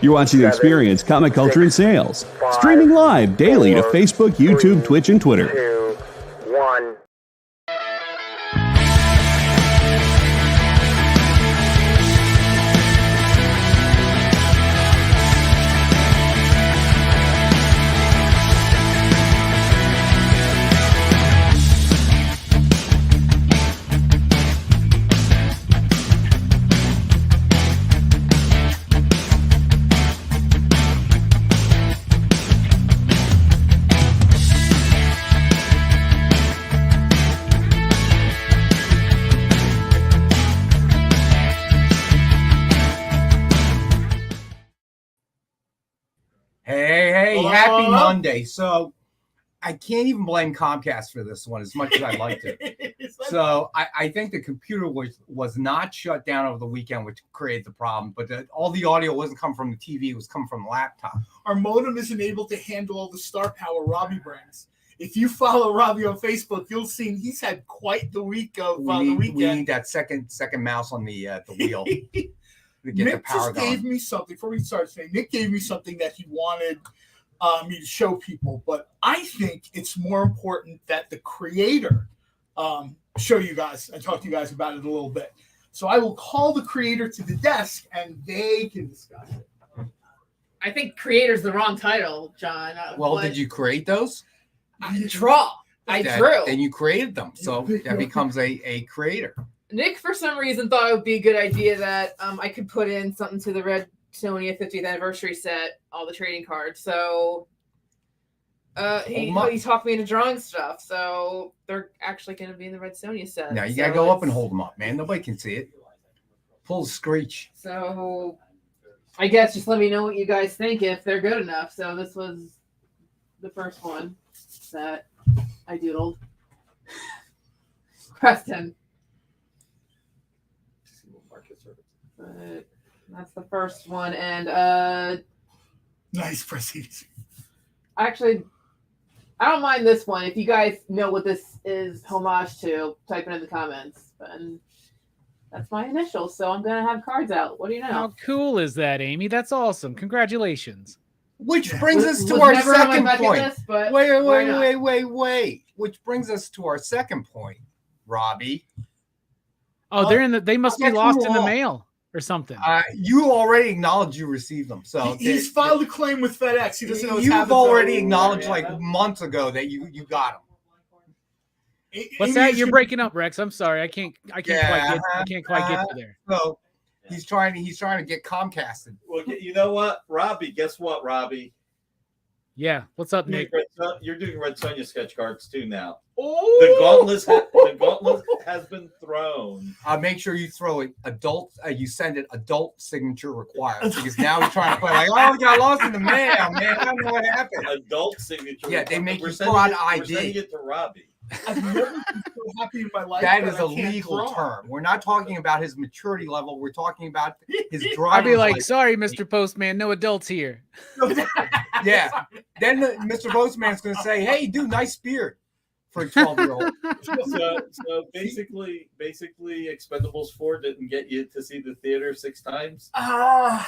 You're watching The Experience, Comic Culture and Sales. Streaming live daily to Facebook, YouTube, Twitch, and Twitter. 2, 1. Happy Monday. So I can't even blame Comcast for this one as much as I'd like to. So I think the computer was not shut down over the weekend, which created the problem. But all the audio wasn't coming from the TV. It was coming from the laptop. Our modem isn't able to handle all the star power Robbie brings. If you follow Robbie on Facebook, you'll see he's had quite the week of the weekend. We need that second mouse on the wheel. To get Nick the power just gave me something before we start saying. Nick gave me something that he wanted me to show people, but I think it's more important that the creator show you guys and talk to you guys about it a little bit. So I will call the creator to the desk and they can discuss it. I think creator's the wrong title, John. Well, did you create those? I drew. And you created them, so that becomes a creator. Nick, for some reason, thought it would be a good idea that I could put in something to the Red Sonia 50th anniversary set, all the trading cards. So he talked me into drawing stuff. So they're actually going to be in the Red Sonia set. Now you got to go up and hold them up, man. Nobody can see it. Pull the screech. So I guess just let me know what you guys think if they're good enough. So this was the first one that I doodled. Preston. But that's the first one, and nice proceeds. Actually, I don't mind this one. If you guys know what this is homage to, type it in the comments. And that's my initials, so I'm gonna have cards out. What do you know? How cool is that, Amy? That's awesome. Congratulations. Which brings us to our second point. List, but Wait. Which brings us to our second point, Robbie. Oh, they're in the. They must be lost in the mail or something. You already acknowledged you received them, so he's filed a claim with FedEx. He doesn't know. You've already acknowledged months ago that you got them. What's that? You're breaking up, Rex. I'm sorry. I can't quite get to there. So he's trying to get Comcasted. Well, you know what, Robbie? Guess what, Robbie? Yeah. What's up, Nick? You're doing Red Sonja sketch cards too now. Oh, the gauntlet has been thrown. Make sure you throw it adult. You send it adult signature required because now he's trying to play like, oh, we got lost in the mail, man. I don't know what happened. Adult signature. Yeah, they make you pull out ID. We're sending it to Robbie. I've never been so happy in my life. That is a legal term. We're not talking about his maturity level. We're talking about his driving. I'd be like, sorry, Mr. Postman, no adults here. Yeah. Then Mr. Postman's going to say, hey, dude, nice beard for a 12-year-old. So basically, Expendables 4 didn't get you to see the theater 6 times?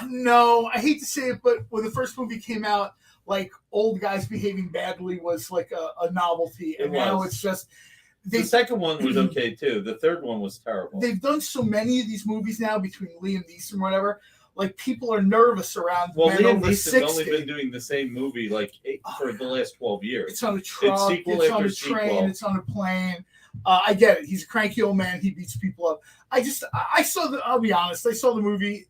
No. I hate to say it, but when the first movie came out, like old guys behaving badly was like a novelty, and now it's just the second one was okay too. The third one was terrible. They've done so many of these movies now between Liam Neeson and whatever. Like people are nervous around. Well, Liam Neeson's only been doing the same movie for the last 12 years. It's on a truck. It's on a train. It's on a plane. I get it. He's a cranky old man. He beats people up. I'll be honest. I saw the movie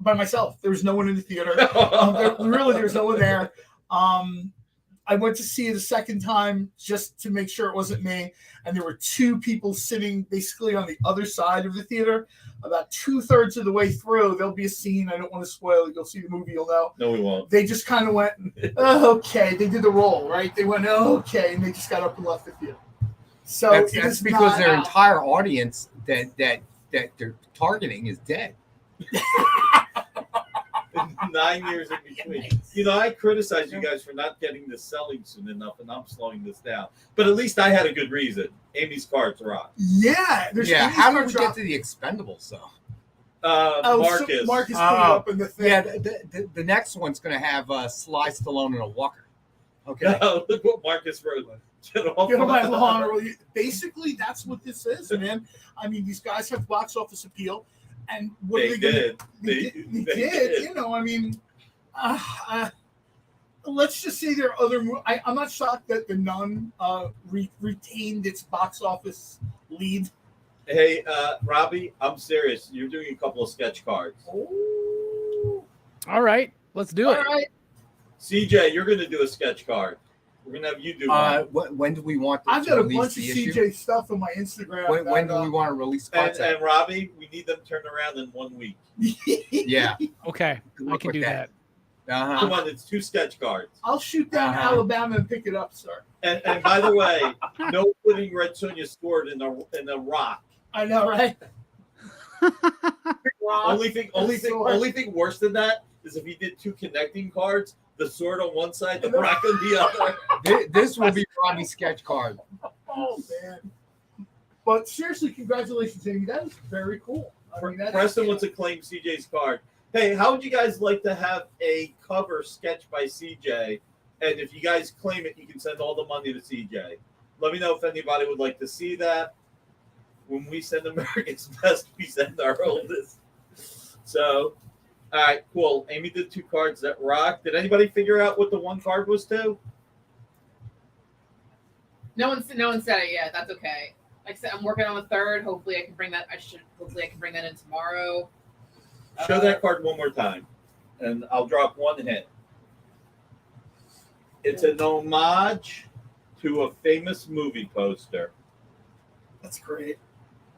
by myself. There was no one in the theater. There was no one there. I went to see it a second time just to make sure it wasn't me. And there were 2 people sitting basically on the other side of the theater. About 2/3 of the way through, there'll be a scene. I don't want to spoil it. You'll see the movie. You'll know. No, we won't. They just kind of went, oh, okay. They did the roll, right? They went, oh, okay. And they just got up and left the theater. So that's because their entire audience that they're targeting is dead. 9 years in between. You know, I criticize you guys for not getting this selling soon enough, and I'm slowing this down. But at least I had a good reason. Amy's cards rock. Yeah. How did we get to the Expendables, though? Marcus. Marcus put it up in the thing. Yeah, the next one's going to have Sly Stallone in a walker. Okay. No, look what Marcus wrote. Get off my lawn. Basically, that's what this is, man. I mean, these guys have box office appeal, and what They are they did. They did. You know, I mean, let's just say there are other. I'm not shocked that The Nun retained its box office lead. Hey, Robbie, I'm serious. You're doing a couple of sketch cards. Oh. All right, let's do it. All right. CJ, you're going to do a sketch card. We're going to have you do one. When do we want to I've got a release bunch of the CJ issue? stuff on my Instagram. When do we want to release And, content? Robbie, we need them turned around in 1 week. Yeah. Okay, I can do that. Uh-huh. Come on, it's 2 sketch cards. I'll shoot down Alabama and pick it up, sir. And by the way, no putting Red Sonja scored in the rock. I know, right? Only thing worse than that is if he did 2 connecting cards, the sword on one side, the rock on the other. This will be Robbie's sketch card. Oh man! But seriously, congratulations, Amy. That is very cool. I mean, Preston wants to claim CJ's card. Hey, how would you guys like to have a cover sketch by CJ? And if you guys claim it, you can send all the money to CJ. Let me know if anybody would like to see that. When we send America's Best, we send our oldest. So, all right, cool. Amy did 2 cards that rock. Did anybody figure out what the 1 card was to? No one said it yet. That's okay. Like I said, I'm working on the 3rd. Hopefully, I can bring that. Hopefully, I can bring that in tomorrow. Show that card one more time, and I'll drop 1 hint. It's an homage to a famous movie poster. That's great.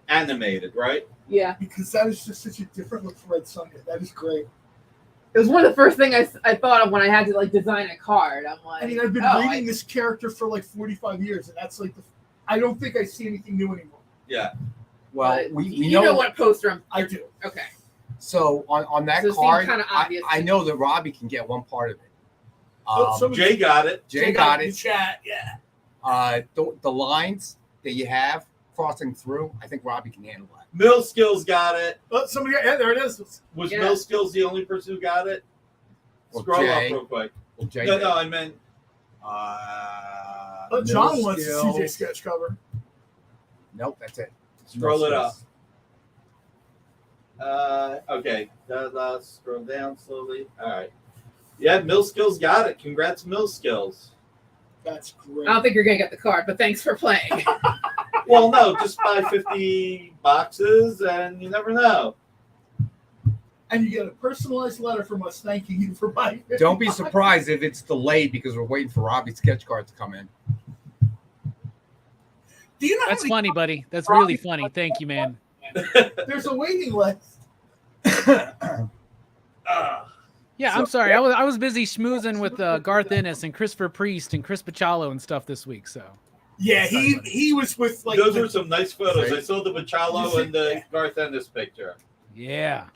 Animated, right? Yeah. Because that is just such a different look for Red Sonja. That is great. It was one of the first things I thought of when I had to like design a card. I'm like, I mean, I've been reading this character for like 45 years, and that's like I don't think I see anything new anymore. Yeah. Well, we you know what poster I do. Okay. So on that So it seemed card, kinda obvious I to know that Robbie can get one part of it. Jay got it. Jay got in it. the chat, yeah. The lines that you have crossing through, I think Robbie can handle that. Mill Skills got it. Oh, somebody got, yeah, there it is. Was Mill Skills the only person who got it? Well, Scroll Jay- up real quick. Well, Jay No, did. I meant John Mill wants a Skills. CJ sketch cover. Nope, that's it. scroll Mill it up. Skills. Okay. Scroll down slowly. All right. Yeah, Mill Skills got it. Congrats, Mill Skills. That's great. I don't think you're gonna get the card, but thanks for playing. Well, no, just buy 50 boxes, and you never know. And you get a personalized letter from us thanking you for buying it. Don't be surprised if it's delayed because we're waiting for Robbie's sketch card to come in. Do you know That's how funny, buddy. That's really funny. Thank you, man. there's a waiting list? Yeah, I'm sorry. I was busy schmoozing with Garth Ennis and Christopher Priest and Chris Pachalo and stuff this week. So Yeah, he was with like Those were some nice photos. I saw the Bachalo and the Garth Ennis picture. yeah,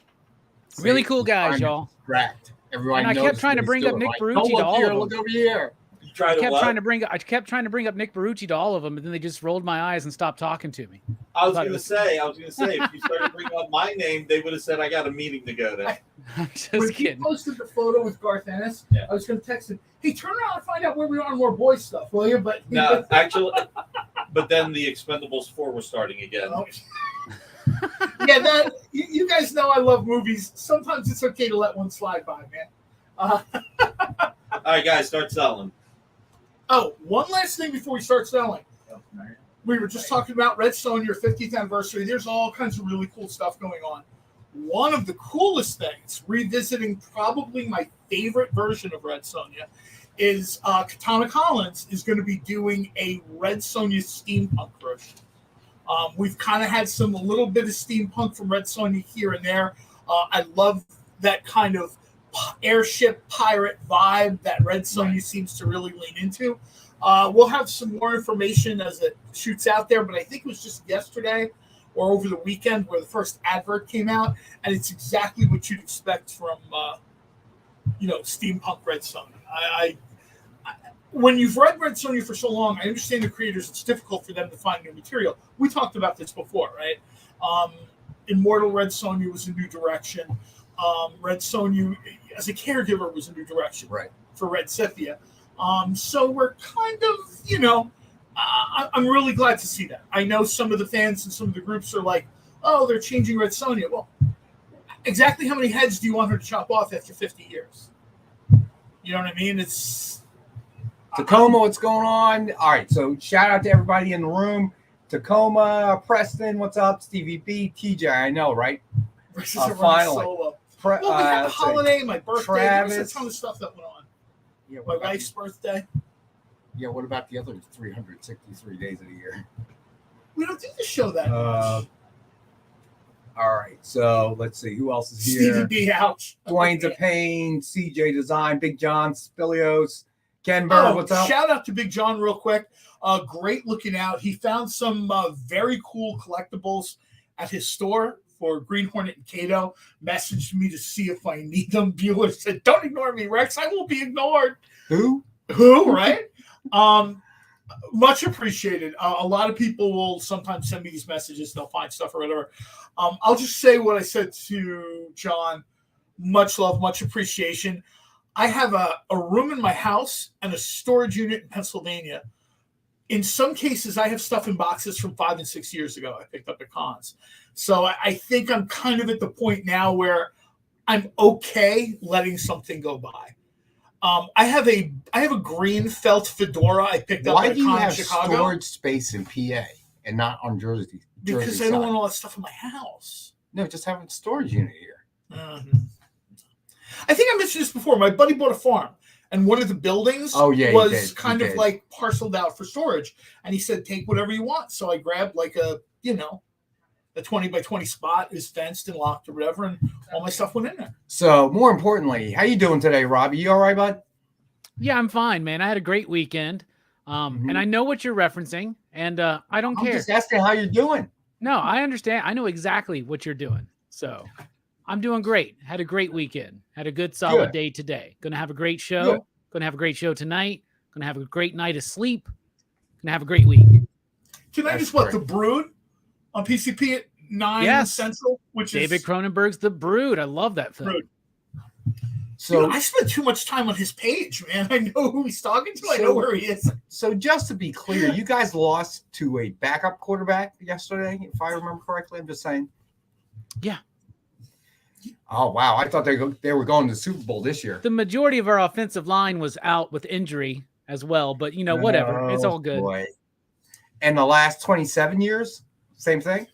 really cool guys, y'all. Distract. Everyone And I knows kept trying to what bring he's up doing, Nick right? Barucci Don't to look all here, of them. look over here. You tried I to what? kept trying to bring up Nick Barucci to all of them, and then they just rolled my eyes and stopped talking to me. I was thought it gonna was- say, if you started bringing up my name, they would have said I got a meeting to go to. I'm just when he kidding. posted the photo with Garth Ennis, Yeah. I was going to text him, hey, turn around and find out where we are on more boy stuff, will you? But No, actually, but then the Expendables 4 was starting again. Oh. Yeah, that you guys know I love movies. Sometimes it's okay to let one slide by, man. All right, guys, start selling. Oh, one last thing before we start selling. We were just talking about Red Sonja, your 50th anniversary. There's all kinds of really cool stuff going on. One of the coolest things, revisiting probably my favorite version of Red Sonja, is Katana Collins is going to be doing a Red Sonja steampunk version. We've kind of had a little bit of steampunk from Red Sonja here and there. I love that kind of airship pirate vibe that Red Sonja seems to really lean into. We'll have some more information as it shoots out there, but I think it was just yesterday or over the weekend where the first advert came out, and it's exactly what you'd expect from, steampunk Red Sonja. When you've read Red Sonja for so long, I understand the creators, it's difficult for them to find new material. We talked about this before, right? Immortal Red Sonja was a new direction. Red Sonja, as a caregiver, was a new direction for Red Scythia. So we're kind of, I'm really glad to see that. I know some of the fans and some of the groups are like, oh, they're changing Red Sonja. Well, exactly how many heads do you want her to chop off after 50 years? You know what I mean? It's Tacoma, what's going on? All right, so shout out to everybody in the room. Tacoma, Preston, what's up? Stevie B, TJ, I know, right? Finally. Solo. Well, we had the holiday, my birthday. Travis. There was a ton of stuff that went on. Yeah, my wife's birthday. Yeah, what about the other 363 days of the year? We don't do the show that much. All right, so let's see. Who else is here? Stevie B, ouch. Dwayne's a pain, CJ Design, Big John, Spilios, Ken Bird, what's up? Shout out to Big John real quick. Great looking out. He found some very cool collectibles at his store for Green Hornet and Kato. Messaged me to see if I need them. Bueller said, don't ignore me, Rex. I won't be ignored. Who, right? Much appreciated. A lot of people will sometimes send me these messages. They'll find stuff or whatever. I'll just say what I said to John. Much love, much appreciation. I have a room in my house and a storage unit in Pennsylvania. In some cases, I have stuff in boxes from 5 and 6 years ago I picked up at cons. So I think I'm kind of at the point now where I'm okay letting something go by. I have a green felt fedora I picked up at a con in Chicago. Storage space in PA and not on Jersey? Because I don't want all that stuff in my house. No, just have a storage unit here. Mm-hmm. I think I mentioned this before. My buddy bought a farm, and one of the buildings was kind of like parceled out for storage. And he said, take whatever you want. So I grabbed like a 20 by 20 spot, is fenced and locked or whatever, and all my stuff went in there. So more importantly, how you doing today, Robbie? You all right, bud? Yeah, I'm fine, man. I had a great weekend. And I know what you're referencing, and I don't care. I'm just asking how you're doing. No, I understand. I know exactly what you're doing. So I'm doing great. Had a great weekend. Had a good, solid day today. Going to have a great show. Going to have a great show tonight. Going to have a great night of sleep. Going to have a great week. Tonight is what, The Brood on PCP at 9 Central? Which David is Cronenberg's The Brood. I love that film. Brood. So I spent too much time on his page, man. I know who he's talking to. I know where he is. So just to be clear, you guys lost to a backup quarterback yesterday, if I remember correctly. I'm just saying. Yeah. Oh, wow. I thought they were going to the Super Bowl this year. The majority of our offensive line was out with injury as well, but, whatever. It's all good. Boy. And the last 27 years, same thing?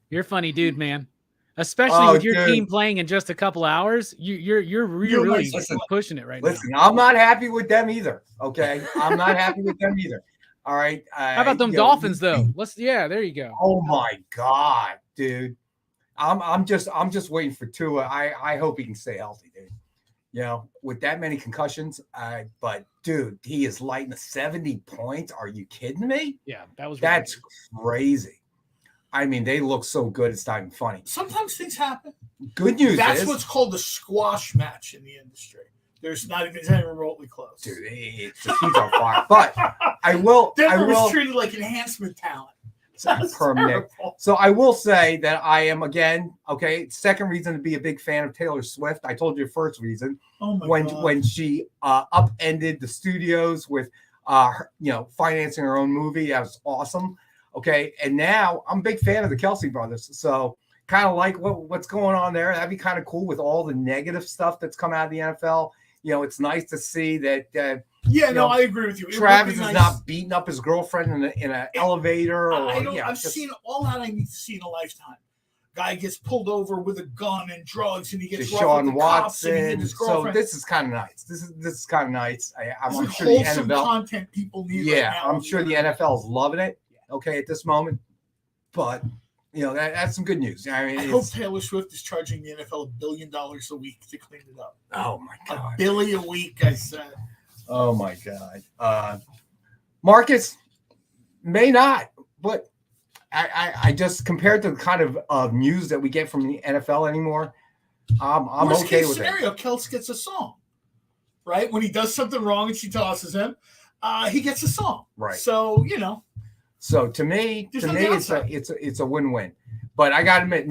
You're a funny dude, man. Especially with your team playing in just a couple hours, you're really pushing it right now. Listen, I'm not happy with them either. Okay, I'm not happy with them either. All right. How about them Dolphins though? There you go. Oh my God, dude. I'm just waiting for Tua. I hope he can stay healthy, dude. With that many concussions. But dude, he is lighting the 70 points. Are you kidding me? Yeah, that's crazy. I mean, they look so good, it's not even funny. Sometimes things happen. Good news That's what's called a squash match in the industry. There's not even remotely close. Dude, it's a huge on fire. But I will. Denver was treated like enhancement talent. So I will say that I am, again, second reason to be a big fan of Taylor Swift. I told you first reason. Oh my God. When she upended the studios with, financing her own movie. That was awesome. Okay, and now I'm a big fan of the Kelsey brothers, so kind of like what's going on there. That'd be kind of cool with all the negative stuff that's come out of the NFL. It's nice to see that. I agree with you. Travis is not beating up his girlfriend in an elevator. I've seen all that I need to see in a lifetime. Guy gets pulled over with a gun and drugs, and he gets Sean Watson. So this is kind of nice. This is kind of nice. I'm sure the NFL content people need. Yeah, right now. I'm sure the NFL is loving it. Okay, at this moment, but that's some good news. I mean, I hope Taylor Swift is charging the NFL $1 billion a week to clean it up. Oh my God, $1 billion a week! I said. Oh my God, Marcus may not, but I just compared to the kind of news that we get from the NFL anymore, I'm okay with scenario, it. Kels gets a song, right? When he does something wrong and she tosses him, he gets a song, right? So So to me, it's a win-win. But I got to admit,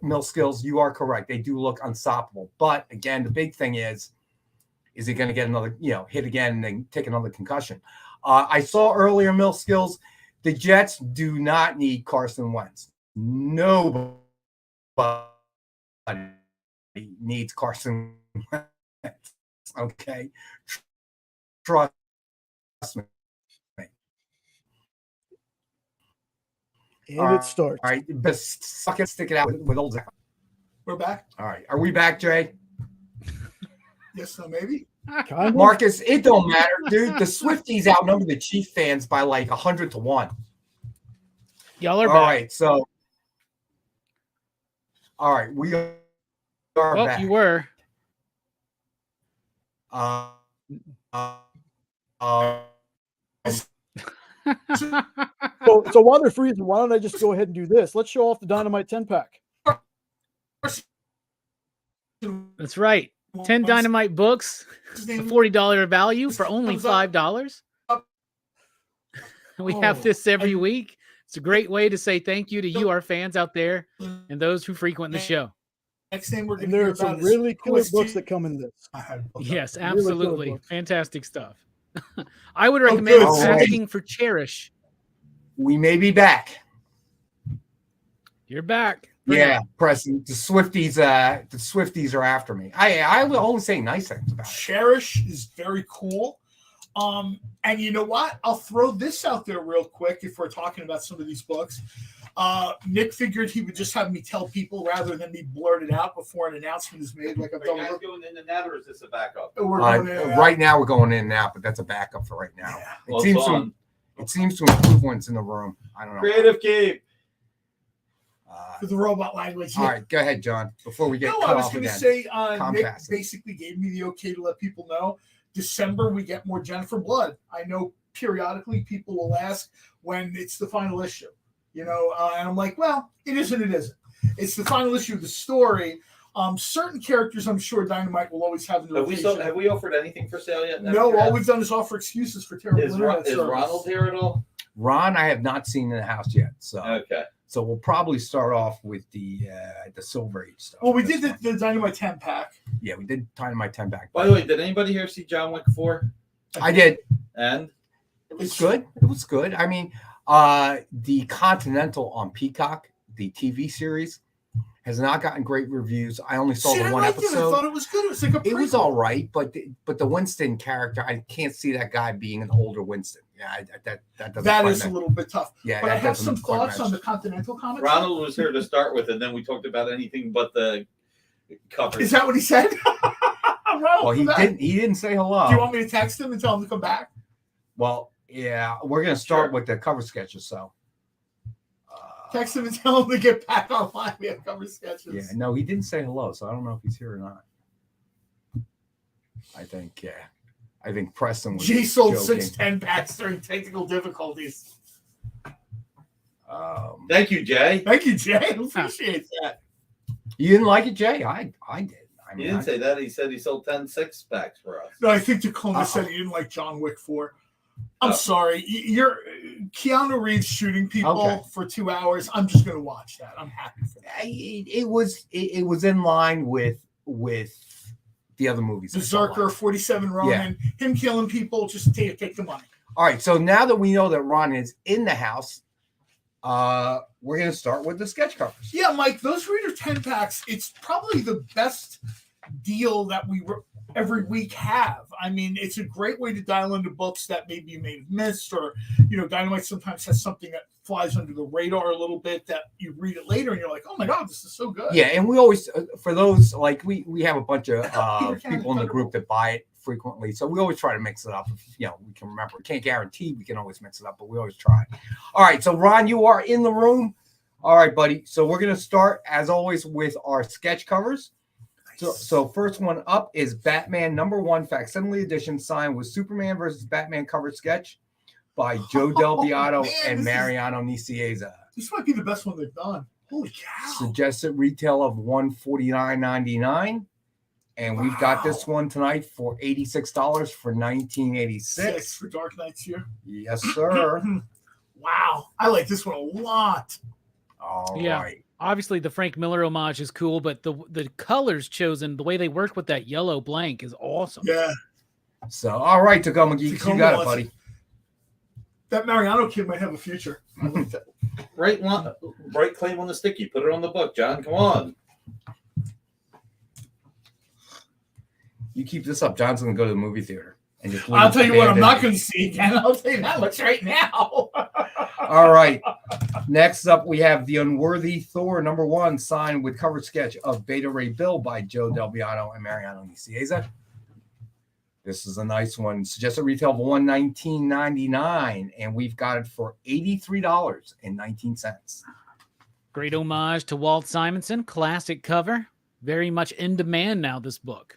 Mill Skills, you are correct. They do look unstoppable. But again, the big thing is he going to get another, hit again and then take another concussion? I saw earlier, Mill Skills, the Jets do not need Carson Wentz. Nobody needs Carson Wentz. Okay, trust me. And it starts. All right, best suck it, stick it out with old Zach. We're back. All right, are we back, Jay? Yes, so maybe. Kind of. Marcus, it don't matter, dude. The Swifties outnumber the Chief fans by like 100-1. Y'all are all back. Right, so all right, we are back. You were. So while they're freezing, why don't I just go ahead and do this? Let's show off the Dynamite 10-pack. That's right. 10 Dynamite books, a $40 value for only $5. We have this every week. It's a great way to say thank you to you, our fans out there, and those who frequent the show. Next thing we're going And to there hear are some about really is cool OST. books that come in this. Yes, Really absolutely. cool. Fantastic stuff. I would recommend good. asking for Cherish. We may be back. You're back. Yeah, Preston. The Swifties are after me. I will only say nice things about it. Cherish is very cool. And you know what? I'll throw this out there real quick if we're talking about some of these books. Nick figured he would just have me tell people rather than me blurt it out before an announcement is made. Like I've Are done. you guys going in and out, or is this a backup? We're going in and out. Right now, we're going in and out, but that's a backup for right now. Yeah. Well, It seems to improve when it's in the room. I don't know. Creative Keep. For the robot language. All right, go ahead, John. Before we get No, cut I was off going to again. say Nick Comcast. basically gave me the okay to let people know. December, we get more Jennifer Blood. I know periodically people will ask when it's the final issue, and I'm like, well, it isn't. It isn't. It's the final issue of the story. Certain characters, I'm sure Dynamite will always have in the rotation. Have we offered anything for sale yet? No, all we've done is offer excuses for terrible internet Is service. Ronald here at all? Ron, I have not seen in the house yet, so Okay. so we'll probably start off with the Silver Age stuff. Well, we did the Dynamite 10-pack. Yeah, we did Dynamite 10 back. By the way, did anybody here see John Wick 4? I did. And It was good. It was good. I mean, the Continental on Peacock, the TV series, has not gotten great reviews. I only saw the one I episode. thought it was good. It was like a It was prequel. all right, but the Winston character, I can't see that guy being an older Winston. Yeah, that doesn't. That quite is a match. little bit tough. Yeah, But that I have doesn't some quite thoughts match. on the Continental comics. Ronald was here to start with, and then we talked about anything but the covers. Is that what he said? Ronald, Well, he come back. didn't. He didn't say hello. Do you want me to text him and tell him to come back? Well, yeah, we're gonna start Sure. with the cover sketches. So, Text him and tell him to get back online. We have cover sketches. yeah, no, he didn't say hello, so I don't know if he's here or not. I think, yeah, I think Preston was G sold joking. 6 10-packs during technical difficulties. Thank you, Jay. Thank you, Jay. I appreciate that. You didn't like it, Jay? I did. I He mean, didn't say that. He said he sold 10 6-packs for us. No, I think Tacoma said he didn't like John Wick 4. I'm sorry. You're Keanu Reeves shooting people Okay. for 2 hours. I'm just going to watch that. I'm happy for that. it was in line with the other movies. I saw Berserker, last. 47 Ronin, him killing people, just take the money. All right, so now that we know that Ron is in the house, we're going to start with the sketch covers. Yeah, Mike, those Reader 10-packs, it's probably the best deal that we every week have. I mean, it's a great way to dial into books that maybe you may have missed, or, Dynamite sometimes has something that flies under the radar a little bit that you read it later and you're like, oh my God, this is so good. Yeah, and we always, for those, like we have a bunch of Peter people in the group that buy it frequently, so we always try to mix it up. If, we can remember. We can't guarantee we can always mix it up, but we always try. All right, so Ron, you are in the room. All right, buddy. So we're going to start, as always, with our sketch covers. So first one up is Batman #1 facsimile edition signed with Superman versus Batman cover sketch by Joe Del Beato and Mariano Nicieza. This might be the best one they've done. Holy cow. Suggested retail of $149.99. And we've got this one tonight for $86 for 1986. For Dark Knight's here. Yes, sir. Wow. I like this one a lot. All Yeah. right. Obviously, the Frank Miller homage is cool, but the colors chosen, the way they worked with that yellow blank is awesome. Yeah. So, all right, Tacoma Geeks, you got it, buddy. That Mariano kid might have a future. Right claim on the sticky. Put it on the book, John. Come on. You keep this up, John's going to go to the movie theater. And just I'll tell you what I'm not going to see again. I'll tell you that much right now. All right. Next up, we have The Unworthy Thor #1, signed with cover sketch of Beta Ray Bill by Joe Delbiano and Mariano Nicieza. This is a nice one. Suggested retail of $119.99, and we've got it for $83.19. Great homage to Walt Simonson, classic cover. Very much in demand now, this book.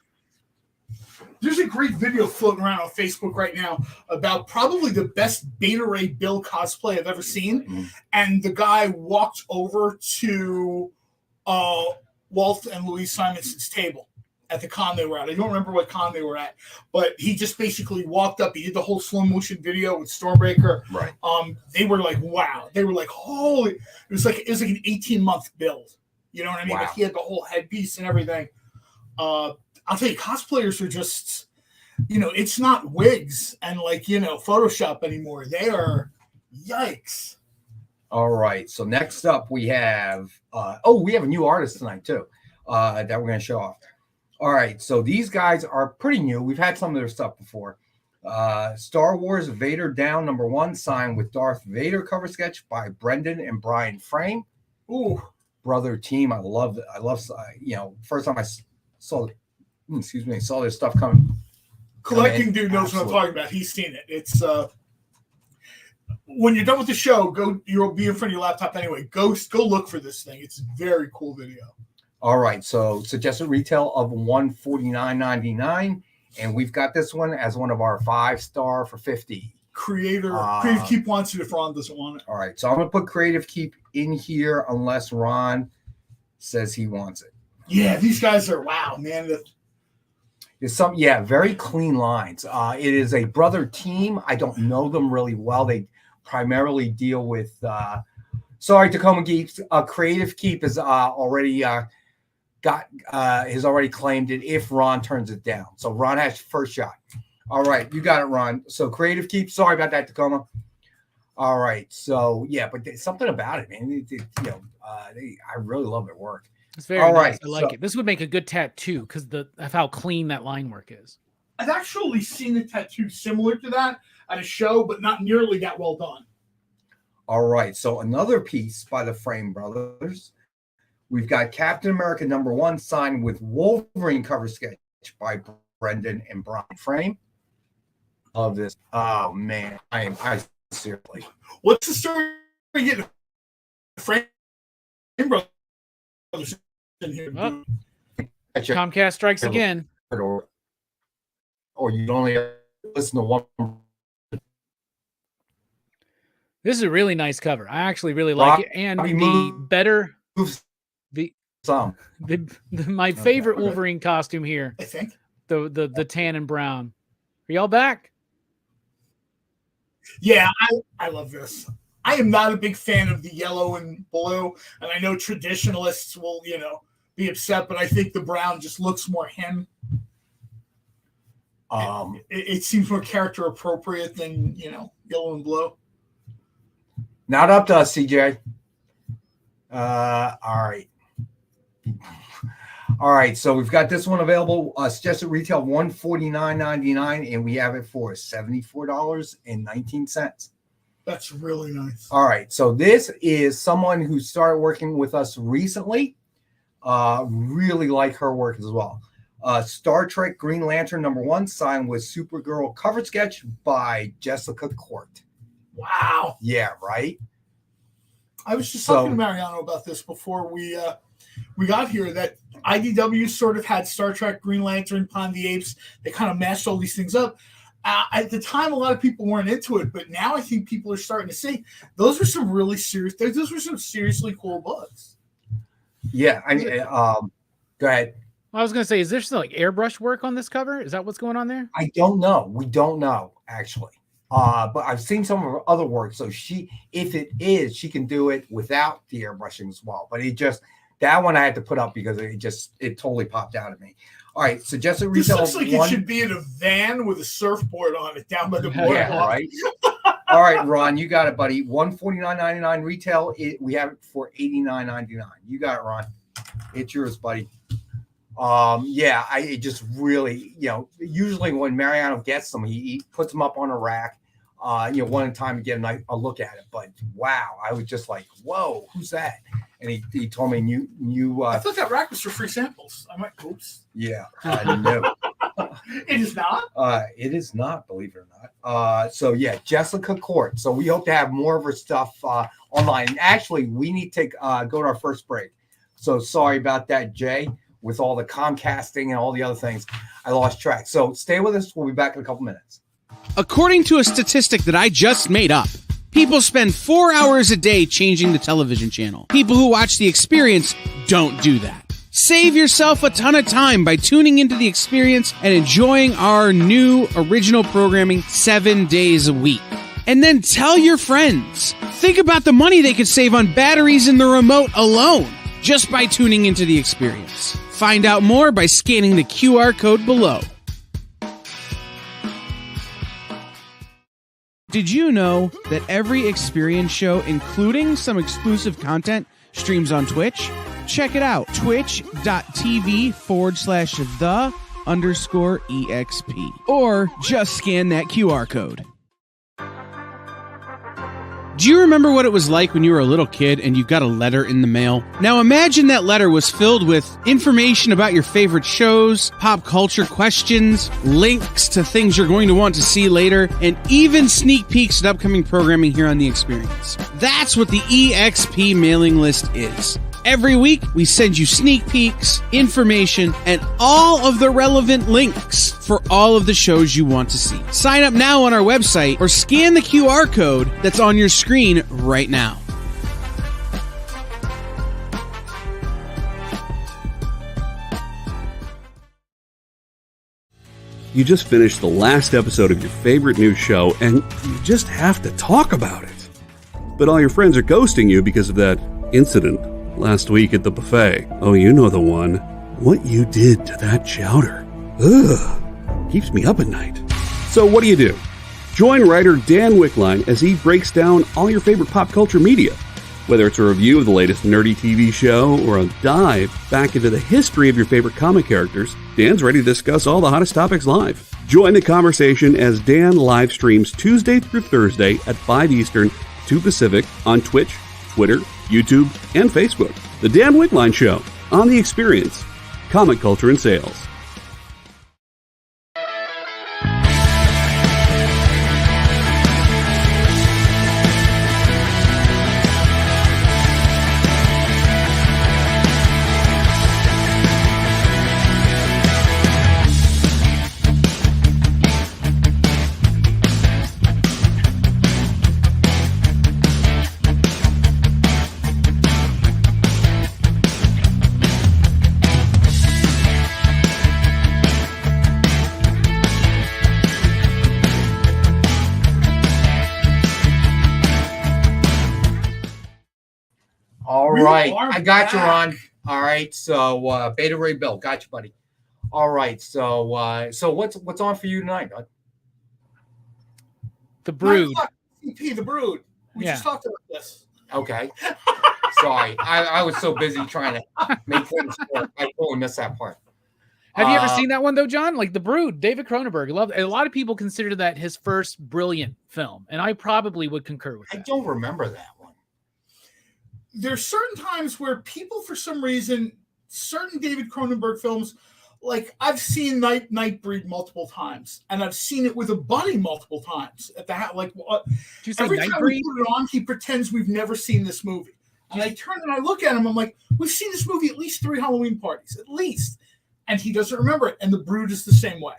There's a great video floating around on Facebook right now about probably the best Beta Ray Bill cosplay I've ever seen. Mm-hmm. And the guy walked over to Walt and Louise Simonson's table at the con they were at. I don't remember what con they were at, but he just basically walked up. He did the whole slow motion video with Stormbreaker. Right. They were like, wow. They were like, holy. It was like an 18-month build. You know what I mean? Wow. Like he had the whole headpiece and everything. I'll tell you, cosplayers are just, it's not wigs and Photoshop anymore. They are, yikes. All right. So next up we have, we have a new artist tonight too, that we're going to show off. All right. So these guys are pretty new. We've had some of their stuff before. Star Wars Vader Down #1, signed with Darth Vader cover sketch by Brendan and Brian Frame. Ooh, brother team. I love, first time I saw their stuff coming. Collecting dude knows what I'm talking about. He's seen it. It's when you're done with the show, you'll be in front of your laptop anyway. Go look for this thing. It's a very cool video. All right, so suggested retail of $149.99, and we've got this one as one of our 5-star for $50. Creative Keep wants it if Ron doesn't want it. All right, so I'm gonna put Creative Keep in here unless Ron says he wants it. Yeah, these guys are wow, man. There's very clean lines. It is a brother team. I don't know them really well. They primarily deal with Tacoma Geeks. Creative Keep is already has already claimed it if Ron turns it down. So Ron has first shot. All right, you got it, Ron. So Creative Keep. Sorry about that, Tacoma. All right, so but there's something about it, man. I really love their work. It's very nice. Right, I like it. This would make a good tattoo because of how clean that line work is. I've actually seen a tattoo similar to that at a show, but not nearly that well done. All right, so another piece by the Frame Brothers. We've got Captain America #1, signed with Wolverine cover sketch by Brendan and Brian Frame. Of this. Oh man, I seriously. What's the story? Getting Frame Brothers in here. Oh. Comcast strikes again. Or you only listen to one. This is a really nice cover. I actually really like it, and my favorite Wolverine costume here. I think the tan and brown. Are y'all back? Yeah, I love this. I am not a big fan of the yellow and blue, and I know traditionalists will, be upset, but I think the brown just looks more him. It seems more character appropriate than, yellow and blue. Not up to us, CJ. All right. All right, so we've got this one available. Suggested retail $149.99, and we have it for $74.19. That's really nice. All right, so this is someone who started working with us recently. Really like her work as well. Star Trek Green Lantern #1, signed with Supergirl cover sketch by Jessica Court. Wow. Yeah, right? I was just talking to Mariano about this before we got here, that IDW sort of had Star Trek, Green Lantern, Planet of the Apes. They kind of mashed all these things up. At the time, a lot of people weren't into it, but now I think people are starting to see those were some really serious. Those were some seriously cool books. Yeah, I mean, go ahead. I was going to say, is there some airbrush work on this cover? Is that what's going on there? I don't know. We don't know, actually. But I've seen some of her other work. So if it is, she can do it without the airbrushing as well. But that one I had to put up because it totally popped out at me. All right, suggested retail. This looks like it should be in a van with a surfboard on it down by the boardwalk. Yeah, right. All right, Ron, you got it, buddy. $149.99 retail. We have it for $89.99. You got it, Ron. It's yours, buddy. It just really, usually when Mariano gets them, he puts them up on a rack, one at a time to get a look at it. But wow, I was just like, whoa, who's that? And he told me you. I thought that rack was for free samples. I might. Oops. Yeah, I know. It is not. It is not, believe it or not. Jessica Court. So we hope to have more of her stuff online. And actually, we need to go to our first break. So sorry about that, Jay. With all the Comcasting and all the other things, I lost track. So stay with us. We'll be back in a couple minutes. According to a statistic that I just made up, people spend 4 hours a day changing the television channel. People who watch The Experience don't do that. Save yourself a ton of time by tuning into The Experience and enjoying our new original programming 7 days a week. And then tell your friends. Think about the money they could save on batteries in the remote alone just by tuning into The Experience. Find out more by scanning the QR code below. Did you know that every Experience show, including some exclusive content, streams on Twitch? Check it out, twitch.tv/the_EXP. Or just scan that QR code. Do you remember what it was like when you were a little kid and you got a letter in the mail? Now imagine that letter was filled with information about your favorite shows, pop culture questions, links to things you're going to want to see later, and even sneak peeks at upcoming programming here on The Experience. That's what the EXP mailing list is. Every week, we send you sneak peeks, information, and all of the relevant links for all of the shows you want to see. Sign up now on our website or scan the QR code that's on your screen right now. You just finished the last episode of your favorite new show, and you just have to talk about it. But all your friends are ghosting you because of that incident last week at the buffet. Oh, you know the one. What you did to that chowder. Ugh. Keeps me up at night. So what do? Join writer Dan Wickline as he breaks down all your favorite pop culture media. Whether it's a review of the latest nerdy TV show or a dive back into the history of your favorite comic characters, Dan's ready to discuss all the hottest topics live. Join the conversation as Dan live streams Tuesday through Thursday at 5 Eastern, 2 Pacific on Twitch, Twitter, YouTube, and Facebook. The Dan Wickline Show on The Experience. Comic culture and sales. All right, I got you, Ron. All right, so Beta Ray Bill, got you, buddy. All right, so what's on for you tonight, bud? The Brood. CP, The Brood. We just talked about this. Okay. Sorry, I was so busy trying to make things work. I totally missed that part. Have you ever seen that one though, John? Like The Brood, David Cronenberg. A lot of people consider that his first brilliant film, and I probably would concur with that. I don't remember that one. There's certain times where people, for some reason, certain David Cronenberg films, like I've seen Nightbreed multiple times, and I've seen it with a buddy multiple times at the house. Like every time we put it on, he pretends we've never seen this movie. And I turn and I look at him. I'm like, we've seen this movie at least 3 Halloween parties, at least. And he doesn't remember it. And The Brood is the same way.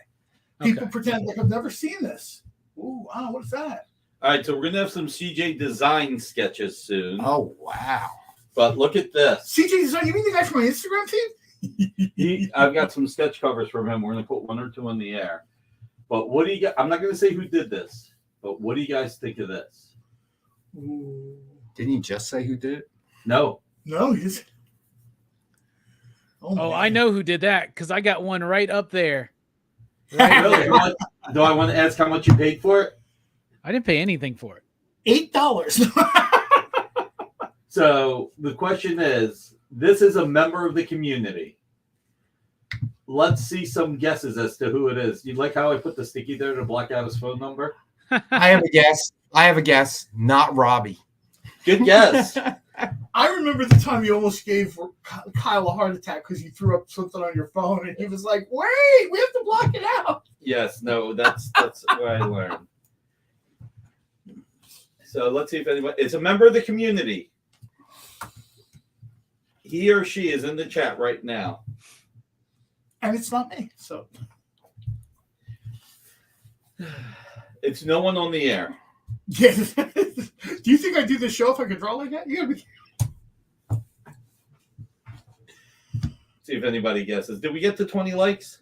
People pretend like I've never seen this. Ooh, wow, what is that? All right, so we're going to have some CJ design sketches soon. Oh, wow. But look at this. CJ Design, you mean the guy from my Instagram feed? I've got some sketch covers from him. We're going to put 1 or 2 in the air. But what do you got? I'm not going to say who did this. But what do you guys think of this? Ooh. Didn't you just say who did it? No. No, he's. Oh, I know who did that because I got one right up there. Really? Do I want to ask how much you paid for it? I didn't pay anything for it. $8. So the question is, this is a member of the community. Let's see some guesses as to who it is. You like how I put the sticky there to block out his phone number? I have a guess. Not Robbie. Good guess. I remember the time you almost gave Kyle a heart attack because you threw up something on your phone, and he was like, "Wait, we have to block it out." Yes, no, that's where I learned. So let's see if anybody. It's a member of the community. He or she is in the chat right now. And it's not me. So it's no one on the air. Yeah. Do you think I do this show if I could draw like that? You gotta be... See if anybody guesses. Did we get to 20 likes?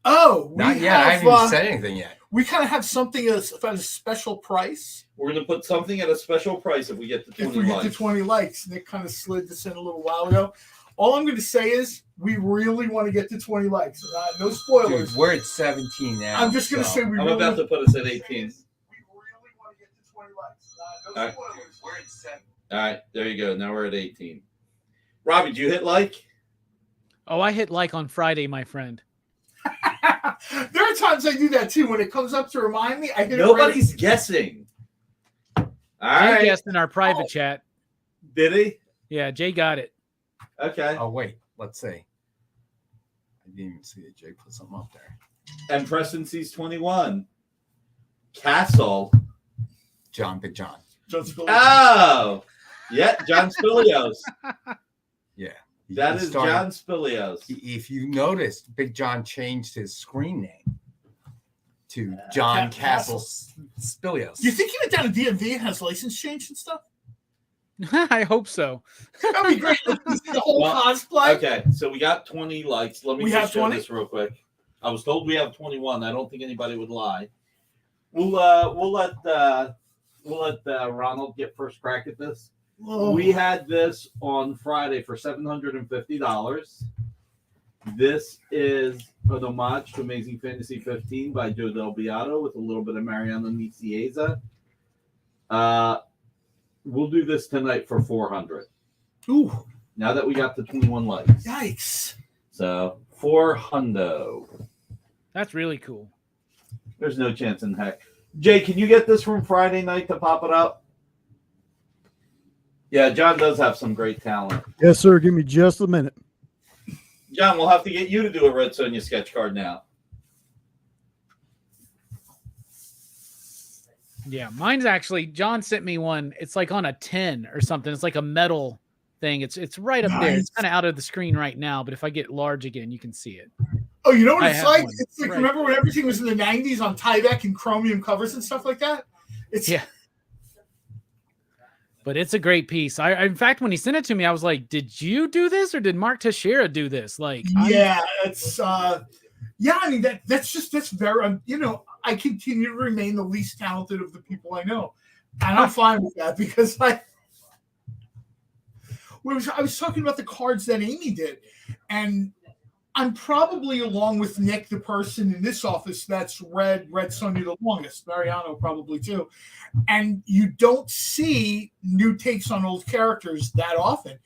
Oh, not yet. I haven't even said anything yet. We kind of have something at a special price. We're going to put something at a special price if we get to 20 likes. If we get to 20 likes. Nick kind of slid this in a little while ago. All I'm going to say is we really want to get to 20 likes. No spoilers. Dude, we're at 17 now. I'm just going to say I'm about to put us at 18. No spoilers. We're at 7. All right, there you go. Now we're at 18. Robbie, did you hit like? Oh, I hit like on Friday, my friend. There are times I do that too. When it comes up to remind me, I hit Nobody's guessing. All right. Jay guessed in our private chat. Did he? Yeah, Jay got it. Okay. Oh, wait. Let's see. I didn't even see that Jay put something up there. And Preston sees 21. Castle. Big John. John Spilios. Oh, yeah, John Spilios. Yeah. That is John Spilios. If you noticed, Big John changed his screen name to John Castle Spilios. You think he went down to DMV and has license change and stuff? I hope so. That'd be great. The whole cosplay. Okay, so we got 20 likes. Let me just show this real quick. I was told we have 21. I don't think anybody would lie. We'll let Ronald get first crack at this. Oh. We had this on Friday for $750. This is an homage to Amazing Fantasy 15 by Joe Del Beato with a little bit of Mariano Nicieza. We'll do this tonight for $400. Ooh. Now that we got the 21 likes. Yikes. So, $400. That's really cool. There's no chance in heck. Jay, can you get this from Friday night to pop it up? Yeah, John does have some great talent. Yes, sir. Give me just a minute. John, we'll have to get you to do a Red Sonja sketch card now. Yeah, mine's actually, John sent me one. It's like on a 10 or something. It's like a metal thing. It's right up there. It's kind of out of the screen right now, but if I get large again, you can see it. Oh, you know what it's like? One. It's like, remember when everything was in the 90s on Tyvek and chromium covers and stuff like that? Yeah. But it's a great piece. In fact, when he sent it to me, I was like, did you do this or did Mark Teixeira do this? Like, yeah, it's, I mean, that's very, I continue to remain the least talented of the people I know. And I'm fine with that because I was talking about the cards that Amy did. And I'm probably, along with Nick, the person in this office that's read Sonja the longest. Mariano probably too. And you don't see new takes on old characters that often.